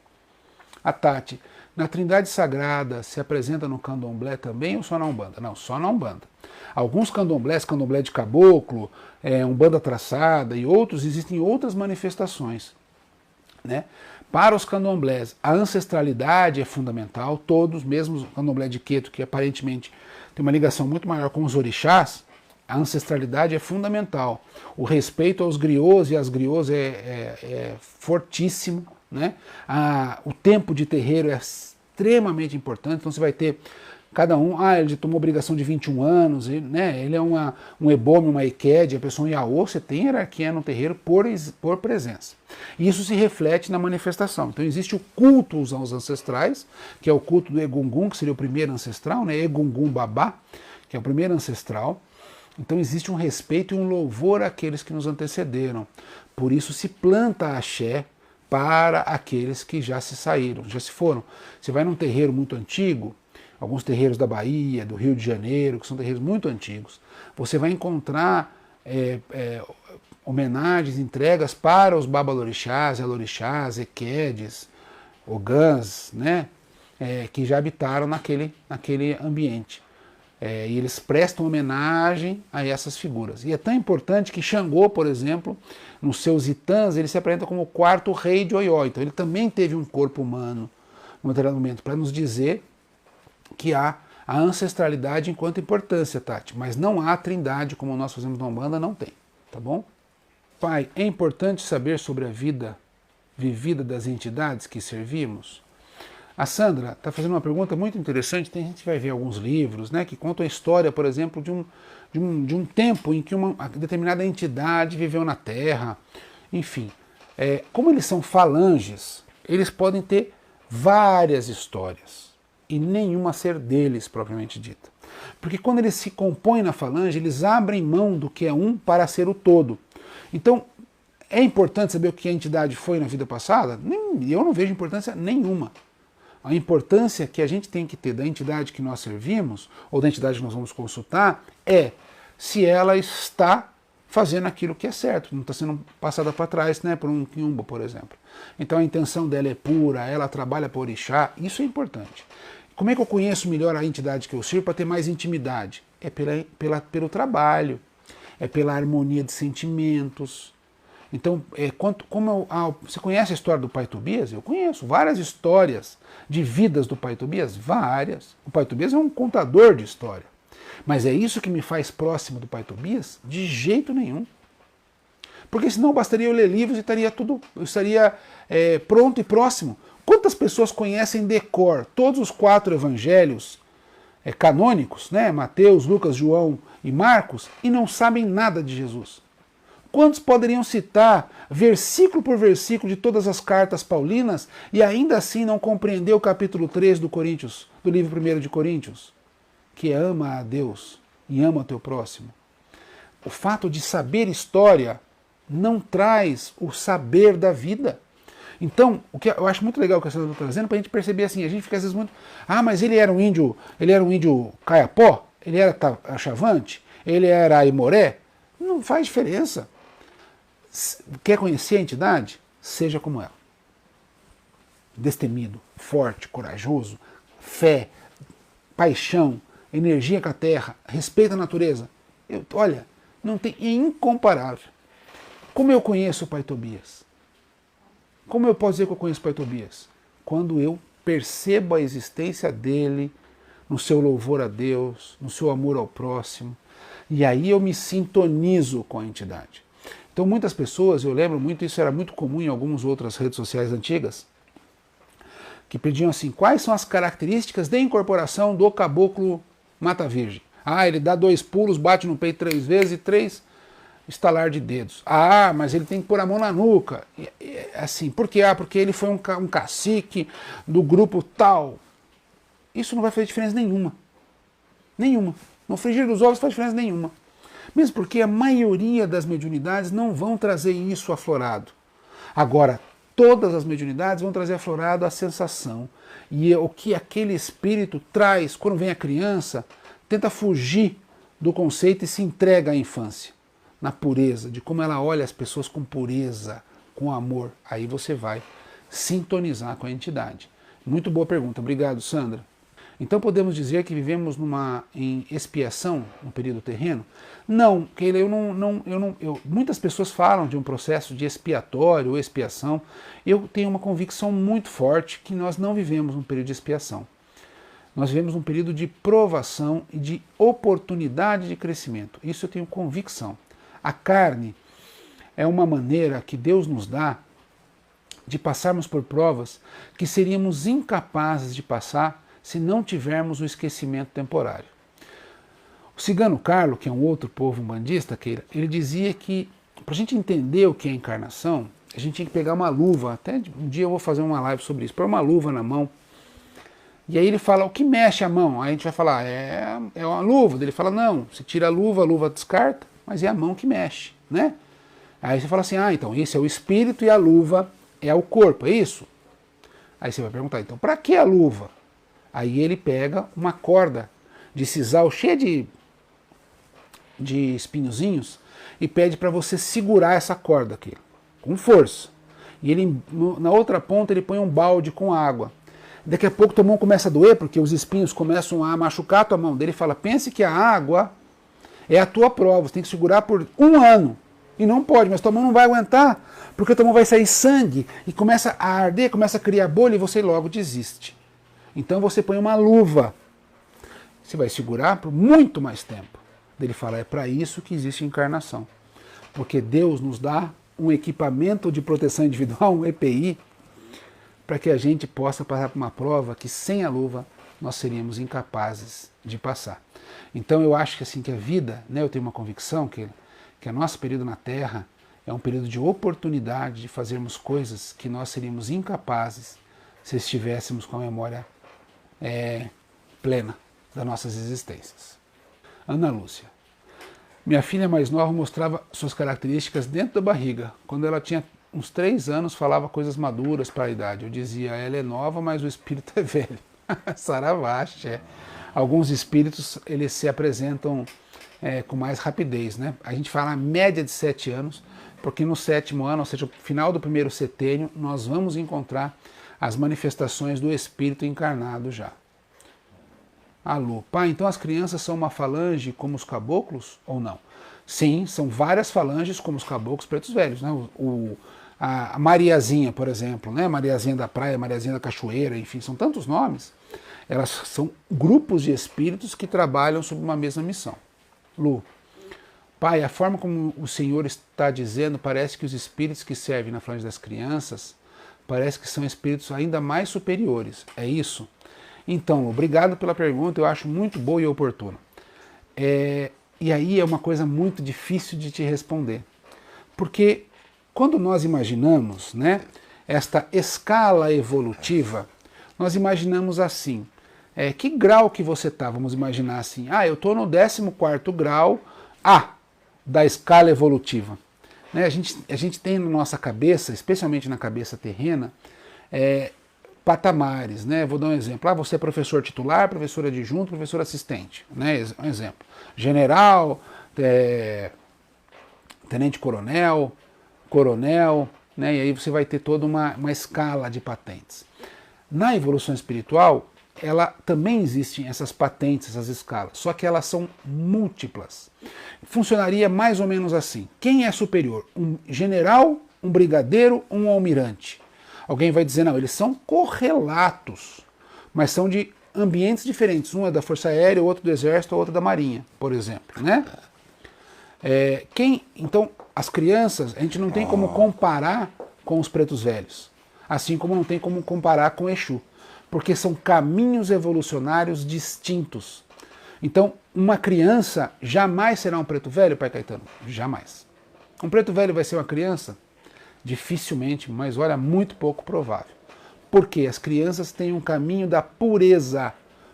A Tati, na Trindade Sagrada, se apresenta no candomblé também ou só na Umbanda? Não, só na Umbanda. Alguns candomblés, candomblé de caboclo, Umbanda traçada e outros, existem outras manifestações, né? Para os candomblés, a ancestralidade é fundamental, todos, mesmo o candomblé de Queto, que aparentemente tem uma ligação muito maior com os orixás, a ancestralidade é fundamental. O respeito aos griots e às griots é fortíssimo, né? O tempo de terreiro é extremamente importante, então você vai ter cada um, ele tomou obrigação de 21 anos, né? Ele é um ebome, uma equede, a pessoa um iaô, você tem hierarquia no terreiro por presença. E isso se reflete na manifestação. Então existe o culto aos ancestrais, que é o culto do Egungun, que seria o primeiro ancestral, né? Egungun Babá, que é o primeiro ancestral. Então existe um respeito e um louvor àqueles que nos antecederam. Por isso se planta axé para aqueles que já se saíram, já se foram. Você vai num terreiro muito antigo, alguns terreiros da Bahia, do Rio de Janeiro, que são terreiros muito antigos, você vai encontrar homenagens, entregas para os babalorixás, elorixás, equedes, ogãs, né, que já habitaram naquele ambiente. E eles prestam homenagem a essas figuras. E é tão importante que Xangô, por exemplo, nos seus itãs, ele se apresenta como o quarto rei de Oió. Então ele também teve um corpo humano no determinado momento, para nos dizer que há a ancestralidade enquanto importância, Tati. Mas não há a trindade, como nós fazemos na Umbanda, não tem. Tá bom? Pai, é importante saber sobre a vida vivida das entidades que servimos? A Sandra está fazendo uma pergunta muito interessante, a gente vai ver alguns livros, né, que contam a história, por exemplo, de um tempo em que uma determinada entidade viveu na Terra, enfim. Como eles são falanges, eles podem ter várias histórias, e nenhuma ser deles, propriamente dita. Porque quando eles se compõem na falange, eles abrem mão do que é um para ser o todo. Então, é importante saber o que a entidade foi na vida passada? Eu não vejo importância nenhuma. A importância que a gente tem que ter da entidade que nós servimos, ou da entidade que nós vamos consultar, é se ela está fazendo aquilo que é certo, não está sendo passada para trás, né, por um quiumba, por exemplo. Então a intenção dela é pura, ela trabalha para orixá, isso é importante. Como é que eu conheço melhor a entidade que eu sirvo para ter mais intimidade? É pelo trabalho, é pela harmonia de sentimentos, Então, você conhece a história do pai Tobias? Eu conheço várias histórias de vidas do pai Tobias, várias. O pai Tobias é um contador de história. Mas é isso que me faz próximo do pai Tobias? De jeito nenhum. Porque senão bastaria eu ler livros e eu estaria pronto e próximo. Quantas pessoas conhecem de cor todos os 4 evangelhos canônicos, né? Mateus, Lucas, João e Marcos, e não sabem nada de Jesus? Quantos poderiam citar versículo por versículo de todas as cartas paulinas e ainda assim não compreender o capítulo 3 do livro 1 de Coríntios? Que ama a Deus e ama o teu próximo. O fato de saber história não traz o saber da vida. Então, o que eu acho muito legal o que a senhora está trazendo, para a gente perceber assim, a gente fica às vezes muito, mas ele era um índio caiapó, ele era chavante, ele era aimoré. Não faz diferença. Quer conhecer a entidade? Seja como ela. Destemido, forte, corajoso, fé, paixão, energia com a terra, respeito à natureza. Olha, não tem, é incomparável. Como eu conheço o pai Tobias? Como eu posso dizer que eu conheço o pai Tobias? Quando eu percebo a existência dele, no seu louvor a Deus, no seu amor ao próximo, e aí eu me sintonizo com a entidade. Então muitas pessoas, eu lembro muito, isso era muito comum em algumas outras redes sociais antigas, que pediam assim, quais são as características de incorporação do caboclo Mata Virgem? Ele dá 2 pulos, bate no peito 3 vezes e 3 estalar de dedos. Mas ele tem que pôr a mão na nuca. Assim, por quê? Porque ele foi um cacique do grupo tal. Isso não vai fazer diferença nenhuma. Nenhuma. No frigir dos ovos faz diferença nenhuma. Mesmo porque a maioria das mediunidades não vão trazer isso aflorado. Agora, todas as mediunidades vão trazer aflorado a sensação. E o que aquele espírito traz quando vem a criança, tenta fugir do conceito e se entrega à infância. Na pureza, de como ela olha as pessoas com pureza, com amor. Aí você vai sintonizar com a entidade. Muito boa pergunta. Obrigado, Sandra. Então podemos dizer que vivemos em expiação no período terreno? Não, muitas pessoas falam de um processo de expiatório ou expiação. Eu tenho uma convicção muito forte que nós não vivemos um período de expiação. Nós vivemos um período de provação e de oportunidade de crescimento. Isso eu tenho convicção. A carne é uma maneira que Deus nos dá de passarmos por provas que seríamos incapazes de passar se não tivermos o esquecimento temporário. O cigano Carlo, que é um outro povo umbandista, ele dizia que para a gente entender o que é encarnação, a gente tinha que pegar uma luva, até um dia eu vou fazer uma live sobre isso, pôr uma luva na mão, e aí ele fala, o que mexe a mão? Aí a gente vai falar, é uma luva. Ele fala, não, você tira a luva descarta, mas é a mão que mexe, né? Aí você fala assim, então esse é o espírito e a luva é o corpo, é isso? Aí você vai perguntar, então para que a luva? Aí ele pega uma corda de sisal cheia de espinhozinhos e pede para você segurar essa corda aqui, com força. E ele, na outra ponta ele põe um balde com água. Daqui a pouco tua mão começa a doer, porque os espinhos começam a machucar a tua mão. Daí ele fala, pense que a água é a tua prova, você tem que segurar por 1 ano. E não pode, mas tua mão não vai aguentar, porque tua mão vai sair sangue, e começa a arder, começa a criar bolha, e você logo desiste. Então você põe uma luva, você vai segurar por muito mais tempo. Daí ele fala, é para isso que existe encarnação. Porque Deus nos dá um equipamento de proteção individual, um EPI, para que a gente possa passar por uma prova que sem a luva nós seríamos incapazes de passar. Então eu acho que assim que a vida, né, eu tenho uma convicção que o nosso período na Terra é um período de oportunidade de fazermos coisas que nós seríamos incapazes se estivéssemos com a memória plena das nossas existências. Ana Lúcia. Minha filha mais nova mostrava suas características dentro da barriga. Quando ela tinha uns 3 anos, falava coisas maduras para a idade. Eu dizia, ela é nova, mas o espírito é velho. Saravache, Alguns espíritos, eles se apresentam com mais rapidez, né? A gente fala a média de 7 anos, porque no 7º ano, ou seja, no final do 1º setênio, nós vamos encontrar as manifestações do espírito encarnado já. Alô, pai, então as crianças são uma falange como os caboclos ou não? Sim, são várias falanges, como os caboclos pretos velhos, né? A Mariazinha, por exemplo, né? Mariazinha da praia, Mariazinha da cachoeira, enfim, são tantos nomes. Elas são grupos de espíritos que trabalham sob uma mesma missão. Lu, pai, a forma como o Senhor está dizendo, parece que os espíritos que servem na falange das crianças, parece que são espíritos ainda mais superiores. É isso? Então, obrigado pela pergunta, eu acho muito boa e oportuna. E aí é uma coisa muito difícil de te responder. Porque quando nós imaginamos, né, esta escala evolutiva, nós imaginamos assim, que grau que você está? Vamos imaginar assim, eu estou no 14º grau A da escala evolutiva. Né, a gente tem na nossa cabeça, especialmente na cabeça terrena, patamares, né? Vou dar um exemplo. Você é professor titular, professor adjunto, professor assistente, né? Um exemplo. General, tenente-coronel, coronel, né? E aí você vai ter toda uma escala de patentes. Na evolução espiritual, ela também existem essas patentes, essas escalas, só que elas são múltiplas. Funcionaria mais ou menos assim. Quem é superior? Um general, um brigadeiro, um almirante? Alguém vai dizer, não, eles são correlatos, mas são de ambientes diferentes. Um é da Força Aérea, o outro do Exército, o outro da Marinha, por exemplo. Né? Então, as crianças, a gente não tem como comparar com os pretos velhos, assim como não tem como comparar com Exu, porque são caminhos evolucionários distintos. Então, uma criança jamais será um preto velho, pai Caetano? Jamais. Um preto velho vai ser uma criança? Dificilmente, mas olha, muito pouco provável. Porque as crianças têm um caminho da pureza,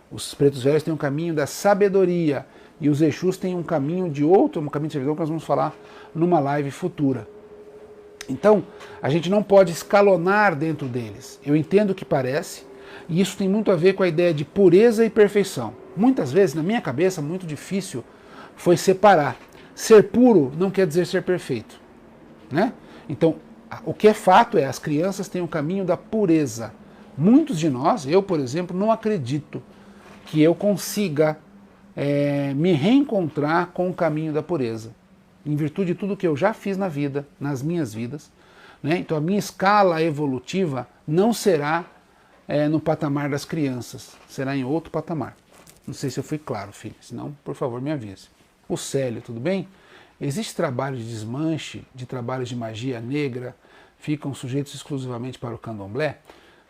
os pretos velhos têm um caminho da sabedoria, e os Exus têm um caminho de outro, um caminho de servidão que nós vamos falar numa live futura. Então, a gente não pode escalonar dentro deles. Eu entendo o que parece, e isso tem muito a ver com a ideia de pureza e perfeição. Muitas vezes, na minha cabeça, muito difícil foi separar. Ser puro não quer dizer ser perfeito, né? Então, o que é fato é, as crianças têm o caminho da pureza. Muitos de nós, eu por exemplo, não acredito que eu consiga me reencontrar com o caminho da pureza, em virtude de tudo que eu já fiz na vida, nas minhas vidas. Né? Então a minha escala evolutiva não será no patamar das crianças, será em outro patamar. Não sei se eu fui claro, filho, senão, por favor, me avise. O Célio, tudo bem? Existe trabalho de desmanche, de trabalhos de magia negra, ficam sujeitos exclusivamente para o candomblé?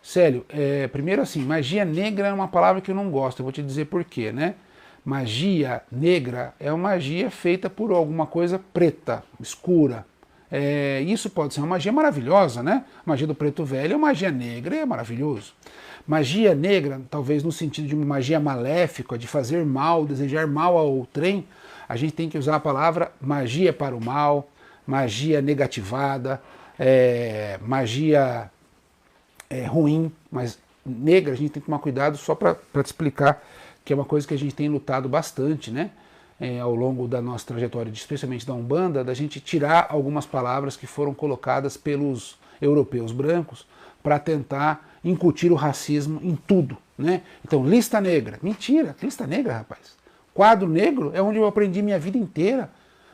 Célio, primeiro assim, magia negra é uma palavra que eu não gosto, eu vou te dizer por quê, né? Magia negra é uma magia feita por alguma coisa preta, escura. Isso pode ser uma magia maravilhosa, né? Magia do preto velho é magia negra, é maravilhoso. Magia negra, talvez no sentido de uma magia maléfica, de fazer mal, desejar mal ao outrem, a gente tem que usar a palavra magia para o mal, magia negativada, magia ruim, mas negra a gente tem que tomar cuidado só para te explicar que é uma coisa que a gente tem lutado bastante, né? Ao longo da nossa trajetória, especialmente da Umbanda, da gente tirar algumas palavras que foram colocadas pelos europeus brancos para tentar incutir o racismo em tudo, né? Então, lista negra. Mentira, lista negra, rapaz. Quadro negro é onde eu aprendi minha vida inteira.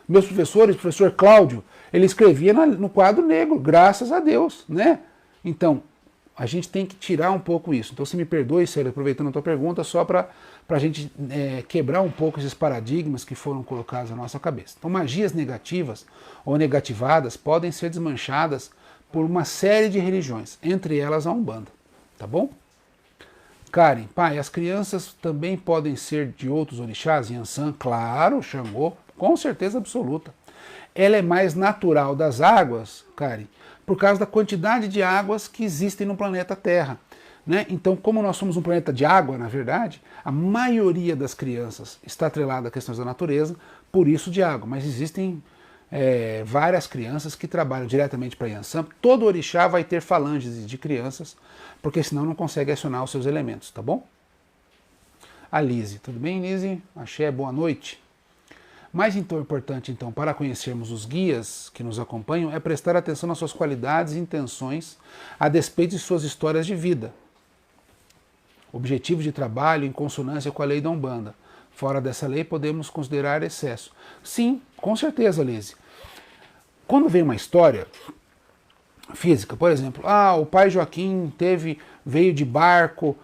Meus professores, o professor Cláudio, ele escrevia no quadro negro, graças a Deus, né? Então, a gente tem que tirar um pouco isso. Então, se me perdoe, Célio, aproveitando a tua pergunta, só para a gente quebrar um pouco esses paradigmas que foram colocados na nossa cabeça. Então, magias negativas ou negativadas podem ser desmanchadas por uma série de religiões, entre elas a Umbanda, tá bom? Karen, pai, as crianças também podem ser de outros orixás? Yansan, claro, Xangô, com certeza absoluta. Ela é mais natural das águas, Karen, por causa da quantidade de águas que existem no planeta Terra. Né? Então, como nós somos um planeta de água, na verdade, a maioria das crianças está atrelada a questões da natureza, por isso de água. Mas existem várias crianças que trabalham diretamente para Yansan. Todo orixá vai ter falanges de crianças, porque senão não consegue acionar os seus elementos, tá bom? A Lise, tudo bem, Lise? Axé, boa noite. Mais importante, então, para conhecermos os guias que nos acompanham, é prestar atenção nas suas qualidades e intenções a despeito de suas histórias de vida. Objetivo de trabalho em consonância com a lei da Umbanda. fora dessa lei, podemos considerar excesso. Sim, com certeza, Lise. Quando vem uma história física, por exemplo, o pai Joaquim veio de barco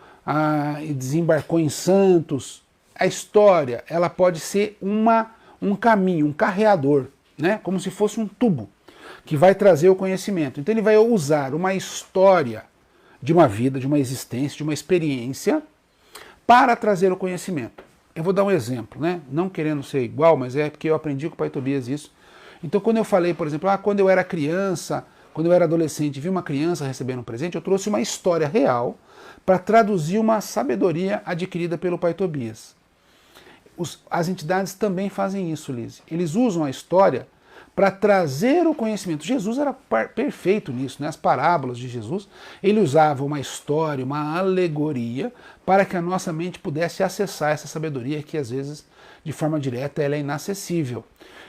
e desembarcou em Santos. A história, ela pode ser um caminho, um carreador, né? Como se fosse um tubo que vai trazer o conhecimento. Então ele vai usar uma história de uma vida, de uma existência, de uma experiência para trazer o conhecimento. Eu vou dar um exemplo, né? Não querendo ser igual, mas é porque eu aprendi com o pai Tobias isso. Então quando eu falei, por exemplo, quando eu era criança, quando eu era adolescente, vi uma criança recebendo um presente, eu trouxe uma história real para traduzir uma sabedoria adquirida pelo pai Tobias. As entidades também fazem isso, Lise. Eles usam a história para trazer o conhecimento. Jesus era perfeito nisso, né? As parábolas de Jesus, ele usava uma história, uma alegoria, para que a nossa mente pudesse acessar essa sabedoria que às vezes, de forma direta, ela é inacessível.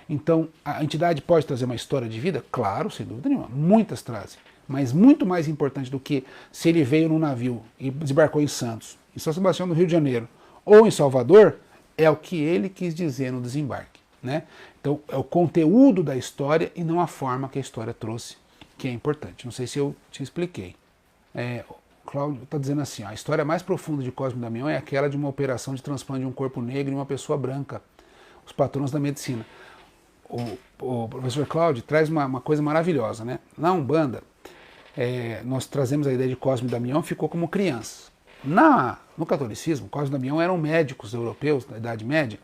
Então, a entidade pode trazer uma história de vida? Claro, sem dúvida nenhuma. Muitas trazem. Mas muito mais importante do que se ele veio num navio e desembarcou em Santos, em São Sebastião do Rio de Janeiro, ou em Salvador, é o que ele quis dizer no desembarque. Né? Então é o conteúdo da história e não a forma que a história trouxe que é importante. Não sei se eu te expliquei. O Cláudio está dizendo assim, a história mais profunda de Cosme Damião é aquela de uma operação de transplante de um corpo negro em uma pessoa branca. Os patronos da medicina. O professor Cláudio traz uma coisa maravilhosa. Né? Na Umbanda, nós trazemos a ideia de Cosme Damião, ficou como criança. No catolicismo, Cosme Damião eram médicos europeus da Idade Média,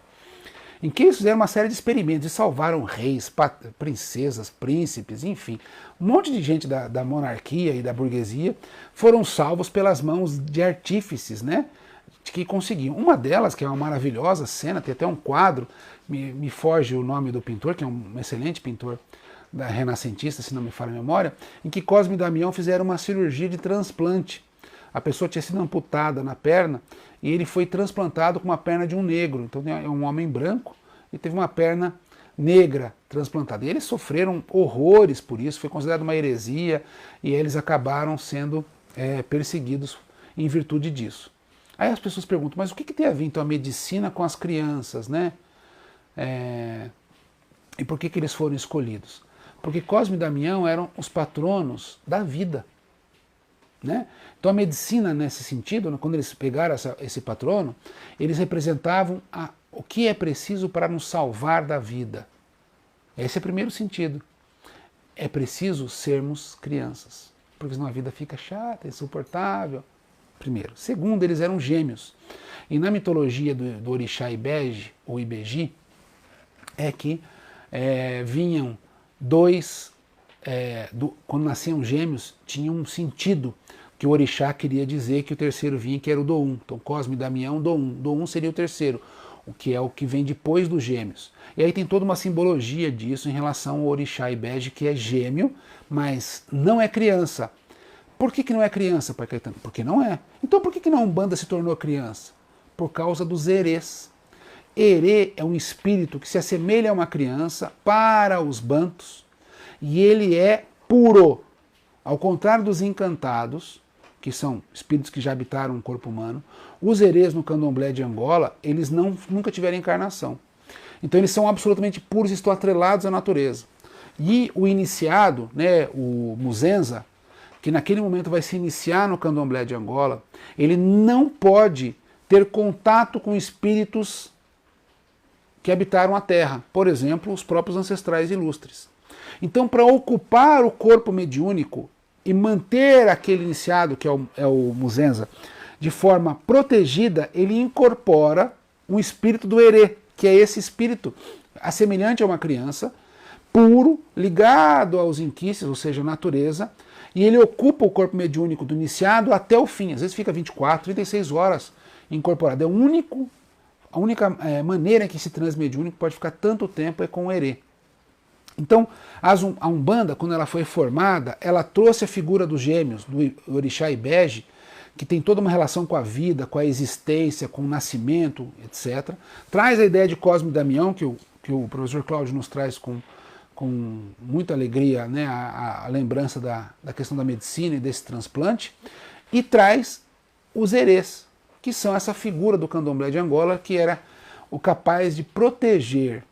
em que eles fizeram uma série de experimentos e salvaram reis, princesas, príncipes, enfim. Um monte de gente da monarquia e da burguesia foram salvos pelas mãos de artífices, né, que conseguiam. Uma delas, que é uma maravilhosa cena, tem até um quadro, me foge o nome do pintor, que é um excelente pintor renascentista, se não me falha a memória, em que Cosme e Damião fizeram uma cirurgia de transplante. A pessoa tinha sido amputada na perna e ele foi transplantado com uma perna de um negro. Então é um homem branco e teve uma perna negra transplantada. E eles sofreram horrores por isso, foi considerado uma heresia e eles acabaram sendo perseguidos em virtude disso. Aí as pessoas perguntam, mas o que tem a ver então a medicina com as crianças, né? E por que eles foram escolhidos? Porque Cosme e Damião eram os patronos da vida. Né? Então a medicina nesse sentido, quando eles pegaram esse patrono, eles representavam o que é preciso para nos salvar da vida. Esse é o primeiro sentido. É preciso sermos crianças, porque senão a vida fica chata, insuportável. Primeiro. Segundo, eles eram gêmeos. E na mitologia do orixá Ibeji, ou Ibeji, é que vinham dois, quando nasciam gêmeos, tinha um sentido que o orixá queria dizer que o terceiro vinha, que era o Doum. Então Cosme e Damião, Doum. Doum seria o terceiro, o que é o que vem depois dos gêmeos. E aí tem toda uma simbologia disso em relação ao orixá Ibeji, que é gêmeo, mas não é criança. Por que não é criança, pai Caetano? Porque não é. Então por que na Umbanda se tornou criança? Por causa dos erês. Erê é um espírito que se assemelha a uma criança para os bantos e ele é puro. Ao contrário dos encantados, que são espíritos que já habitaram um corpo humano, os erês no candomblé de Angola, eles nunca tiveram encarnação. Então eles são absolutamente puros e estão atrelados à natureza. E o iniciado, né, o Muzenza, que naquele momento vai se iniciar no candomblé de Angola, ele não pode ter contato com espíritos que habitaram a Terra, por exemplo, os próprios ancestrais ilustres. Então, para ocupar o corpo mediúnico e manter aquele iniciado, que é o Muzenza, de forma protegida, ele incorpora o espírito do Erê, que é esse espírito assemelhante a uma criança, puro, ligado aos inquícios, ou seja, a natureza, e ele ocupa o corpo mediúnico do iniciado até o fim. Às vezes fica 24, 36 horas incorporado. A única maneira em que esse transe mediúnico pode ficar tanto tempo é com o Erê. Então, a Umbanda, quando ela foi formada, ela trouxe a figura dos gêmeos, do orixá Ibeji, que tem toda uma relação com a vida, com a existência, com o nascimento, etc. Traz a ideia de Cosme e Damião, que o professor Cláudio nos traz com muita alegria, né, a lembrança da questão da medicina e desse transplante, e traz os erês, que são essa figura do candomblé de Angola, que era o capaz de proteger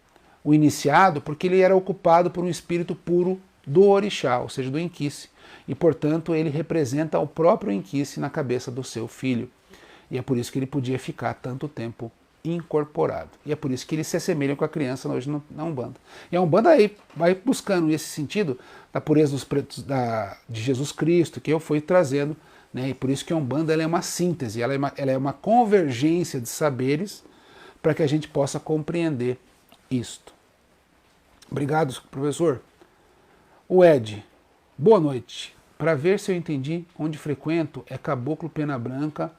o iniciado, porque ele era ocupado por um espírito puro do orixá, ou seja, do Enkice. E, portanto, ele representa o próprio Enkice na cabeça do seu filho. E é por isso que ele podia ficar tanto tempo incorporado. E é por isso que ele se assemelha com a criança hoje na Umbanda. E a Umbanda aí vai buscando esse sentido da pureza dos pretos de Jesus Cristo, que eu fui trazendo, né? E por isso que a Umbanda ela é uma síntese, ela é uma convergência de saberes para que a gente possa compreender isto. Obrigado, professor. O Ed, boa noite. Para ver se eu entendi, onde frequento é Caboclo Pena Branca,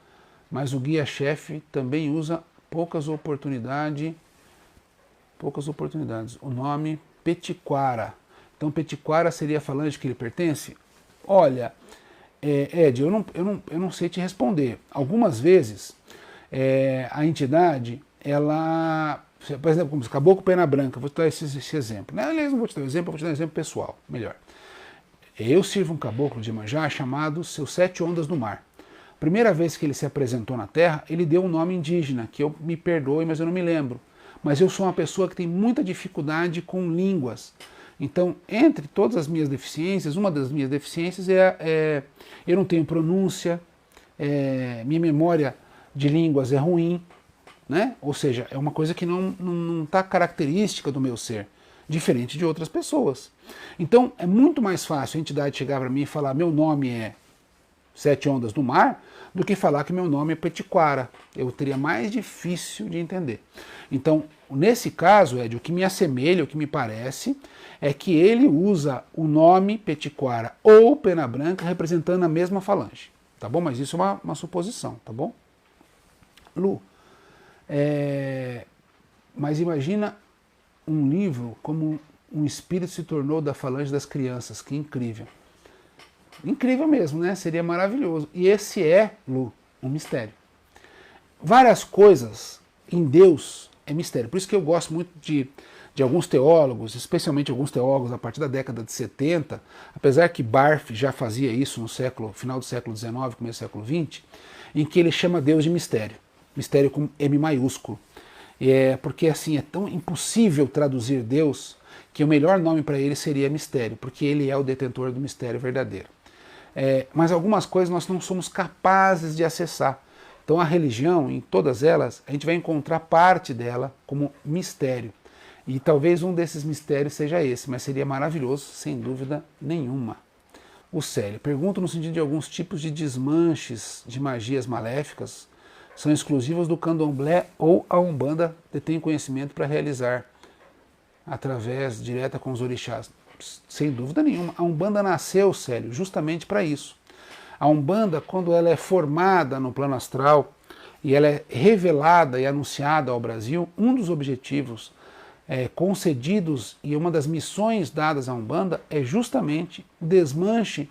mas o guia-chefe também usa poucas oportunidades. O nome Petiquara. Então Petiquara seria a falange que ele pertence? Olha, Ed, eu não sei te responder. Algumas vezes a entidade, ela, por exemplo, como Caboclo Pena Branca, vou te dar esse exemplo. Aliás, não vou te dar um exemplo, vou te dar um exemplo pessoal, melhor. Eu sirvo um caboclo de Iemanjá chamado Seus Sete Ondas do Mar. Primeira vez que ele se apresentou na Terra, ele deu um nome indígena, que eu me perdoe, mas eu não me lembro. Mas eu sou uma pessoa que tem muita dificuldade com línguas. Então, entre todas as minhas deficiências, uma das minhas deficiências eu não tenho pronúncia, minha memória de línguas é ruim, né? Ou seja, é uma coisa que não está característica do meu ser, diferente de outras pessoas. Então, é muito mais fácil a entidade chegar para mim e falar meu nome é Sete Ondas do Mar, do que falar que meu nome é Petiquara. Eu teria mais difícil de entender. Então, nesse caso, Ed, o que me assemelha, o que me parece, é que ele usa o nome Petiquara ou Pena Branca representando a mesma falange. Tá bom? Mas isso é uma suposição, tá bom? Lu, mas imagina um livro como um espírito se tornou da falange das crianças. Que incrível. Incrível mesmo, né? Seria maravilhoso. E esse Lu, um mistério. Várias coisas em Deus é mistério. Por isso que eu gosto muito de alguns teólogos, especialmente alguns teólogos a partir da década de 70, apesar que Barth já fazia isso no final do século XIX, começo do século XX, em que ele chama Deus de mistério. Mistério com M maiúsculo. Porque assim, é tão impossível traduzir Deus que o melhor nome para ele seria mistério, porque ele é o detentor do mistério verdadeiro. Mas algumas coisas nós não somos capazes de acessar. Então a religião, em todas elas, a gente vai encontrar parte dela como mistério. E talvez um desses mistérios seja esse, mas seria maravilhoso, sem dúvida nenhuma. O Célio, pergunto no sentido de alguns tipos de desmanches de magias maléficas são exclusivas do candomblé ou a Umbanda detém conhecimento para realizar através direta com os orixás. Sem dúvida nenhuma. A Umbanda nasceu, Célio, justamente para isso. A Umbanda, quando ela é formada no plano astral e ela é revelada e anunciada ao Brasil, um dos objetivos concedidos e uma das missões dadas à Umbanda é justamente o desmanche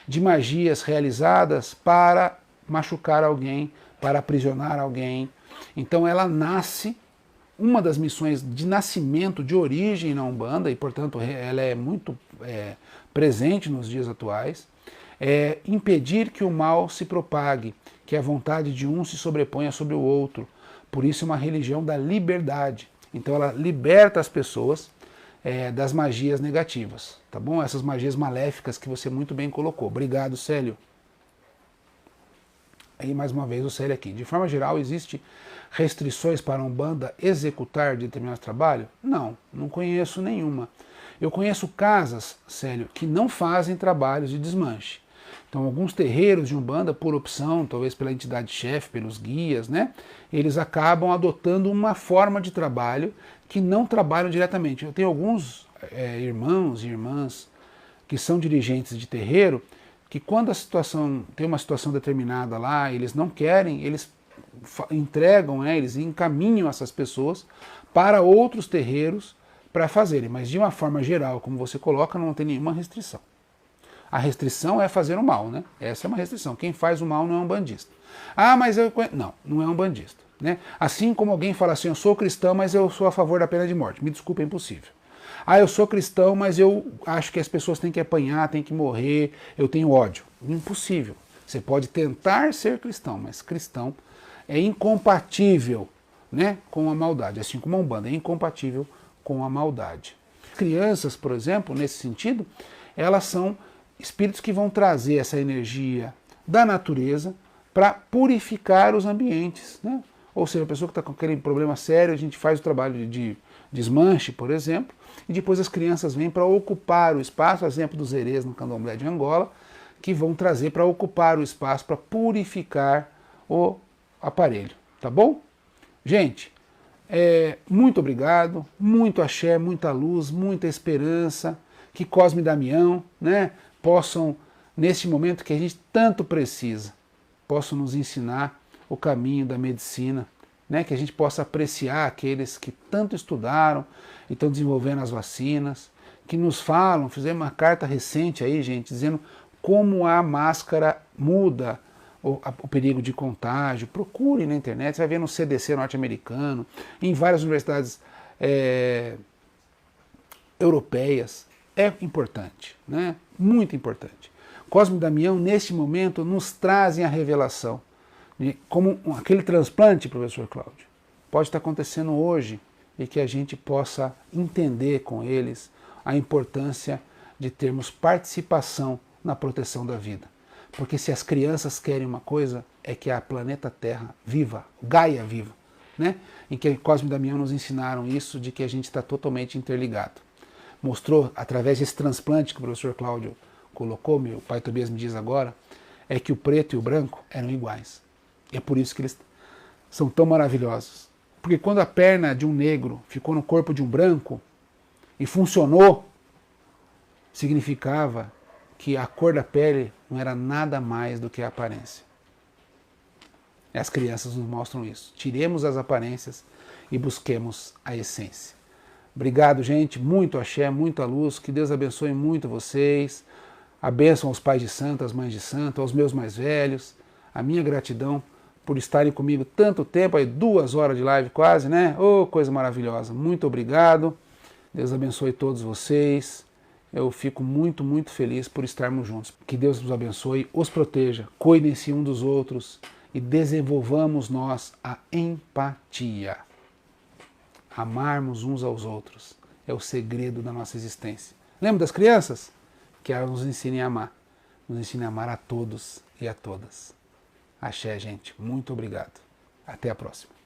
de magias realizadas para machucar alguém, para aprisionar alguém. Então ela nasce, uma das missões de nascimento, de origem na Umbanda, e portanto ela é muito presente nos dias atuais, é impedir que o mal se propague, que a vontade de um se sobreponha sobre o outro. Por isso é uma religião da liberdade. Então ela liberta as pessoas das magias negativas, tá bom? Essas magias maléficas que você muito bem colocou. Obrigado, Célio. Aí mais uma vez o Célio aqui. De forma geral, existe restrições para a Umbanda executar determinado trabalho? Não, não conheço nenhuma. Eu conheço casas, Célio, que não fazem trabalhos de desmanche. Então, alguns terreiros de Umbanda, por opção, talvez pela entidade-chefe, pelos guias, né, eles acabam adotando uma forma de trabalho que não trabalham diretamente. Eu tenho alguns irmãos e irmãs que são dirigentes de terreiro, que quando a situação tem uma situação determinada lá, eles não querem, eles entregam, eles encaminham essas pessoas para outros terreiros para fazerem. Mas de uma forma geral, como você coloca, não tem nenhuma restrição. A restrição é fazer o mal, né? Essa é uma restrição. Quem faz o mal não é um bandista. Ah, mas eu conheço... Não, não é um bandista. Né? Assim como alguém fala assim, eu sou cristão, mas eu sou a favor da pena de morte. Me desculpe, é impossível. Ah, eu sou cristão, mas eu acho que as pessoas têm que apanhar, têm que morrer, eu tenho ódio. Impossível. Você pode tentar ser cristão, mas cristão é incompatível né, com a maldade, assim como a Umbanda é incompatível com a maldade. Crianças, por exemplo, nesse sentido, elas são espíritos que vão trazer essa energia da natureza para purificar os ambientes, né? Ou seja, a pessoa que está com aquele problema sério, a gente faz o trabalho de desmanche, por exemplo, e depois as crianças vêm para ocupar o espaço, exemplo dos herês no candomblé de Angola, que vão trazer para ocupar o espaço, para purificar o aparelho, tá bom? Gente, muito obrigado, muito axé, muita luz, muita esperança, que Cosme e Damião, né, possam, nesse momento que a gente tanto precisa, possam nos ensinar o caminho da medicina, né, que a gente possa apreciar aqueles que tanto estudaram e estão desenvolvendo as vacinas, que nos falam, fizemos uma carta recente aí, gente, dizendo como a máscara muda o perigo de contágio. Procure na internet, você vai ver no CDC norte-americano, em várias universidades europeias. É importante, né? Muito importante. Cosme e Damião, neste momento, nos trazem a revelação. Como aquele transplante, professor Cláudio, pode estar acontecendo hoje e que a gente possa entender com eles a importância de termos participação na proteção da vida. Porque se as crianças querem uma coisa, é que a planeta Terra viva, Gaia viva, né? Em que Cosme e Damião nos ensinaram isso, de que a gente está totalmente interligado. Mostrou, através desse transplante que o professor Cláudio colocou, meu pai Tobias me diz agora, é que o preto e o branco eram iguais. E é por isso que eles são tão maravilhosos. Porque quando a perna de um negro ficou no corpo de um branco e funcionou, significava que a cor da pele não era nada mais do que a aparência. E as crianças nos mostram isso. Tiremos as aparências e busquemos a essência. Obrigado, gente. Muito axé, muita luz. Que Deus abençoe muito vocês. A bênção aos pais de santo, às mães de santo, aos meus mais velhos. A minha gratidão por estarem comigo tanto tempo, aí 2 horas de live quase, né? Oh, coisa maravilhosa. Muito obrigado. Deus abençoe todos vocês. Eu fico muito, muito feliz por estarmos juntos. Que Deus nos abençoe, os proteja, cuidem-se um dos outros e desenvolvamos nós a empatia. Amarmos uns aos outros é o segredo da nossa existência. Lembra das crianças? Que elas nos ensinem a amar. Nos ensinem a amar a todos e a todas. Axé, gente. Muito obrigado. Até a próxima.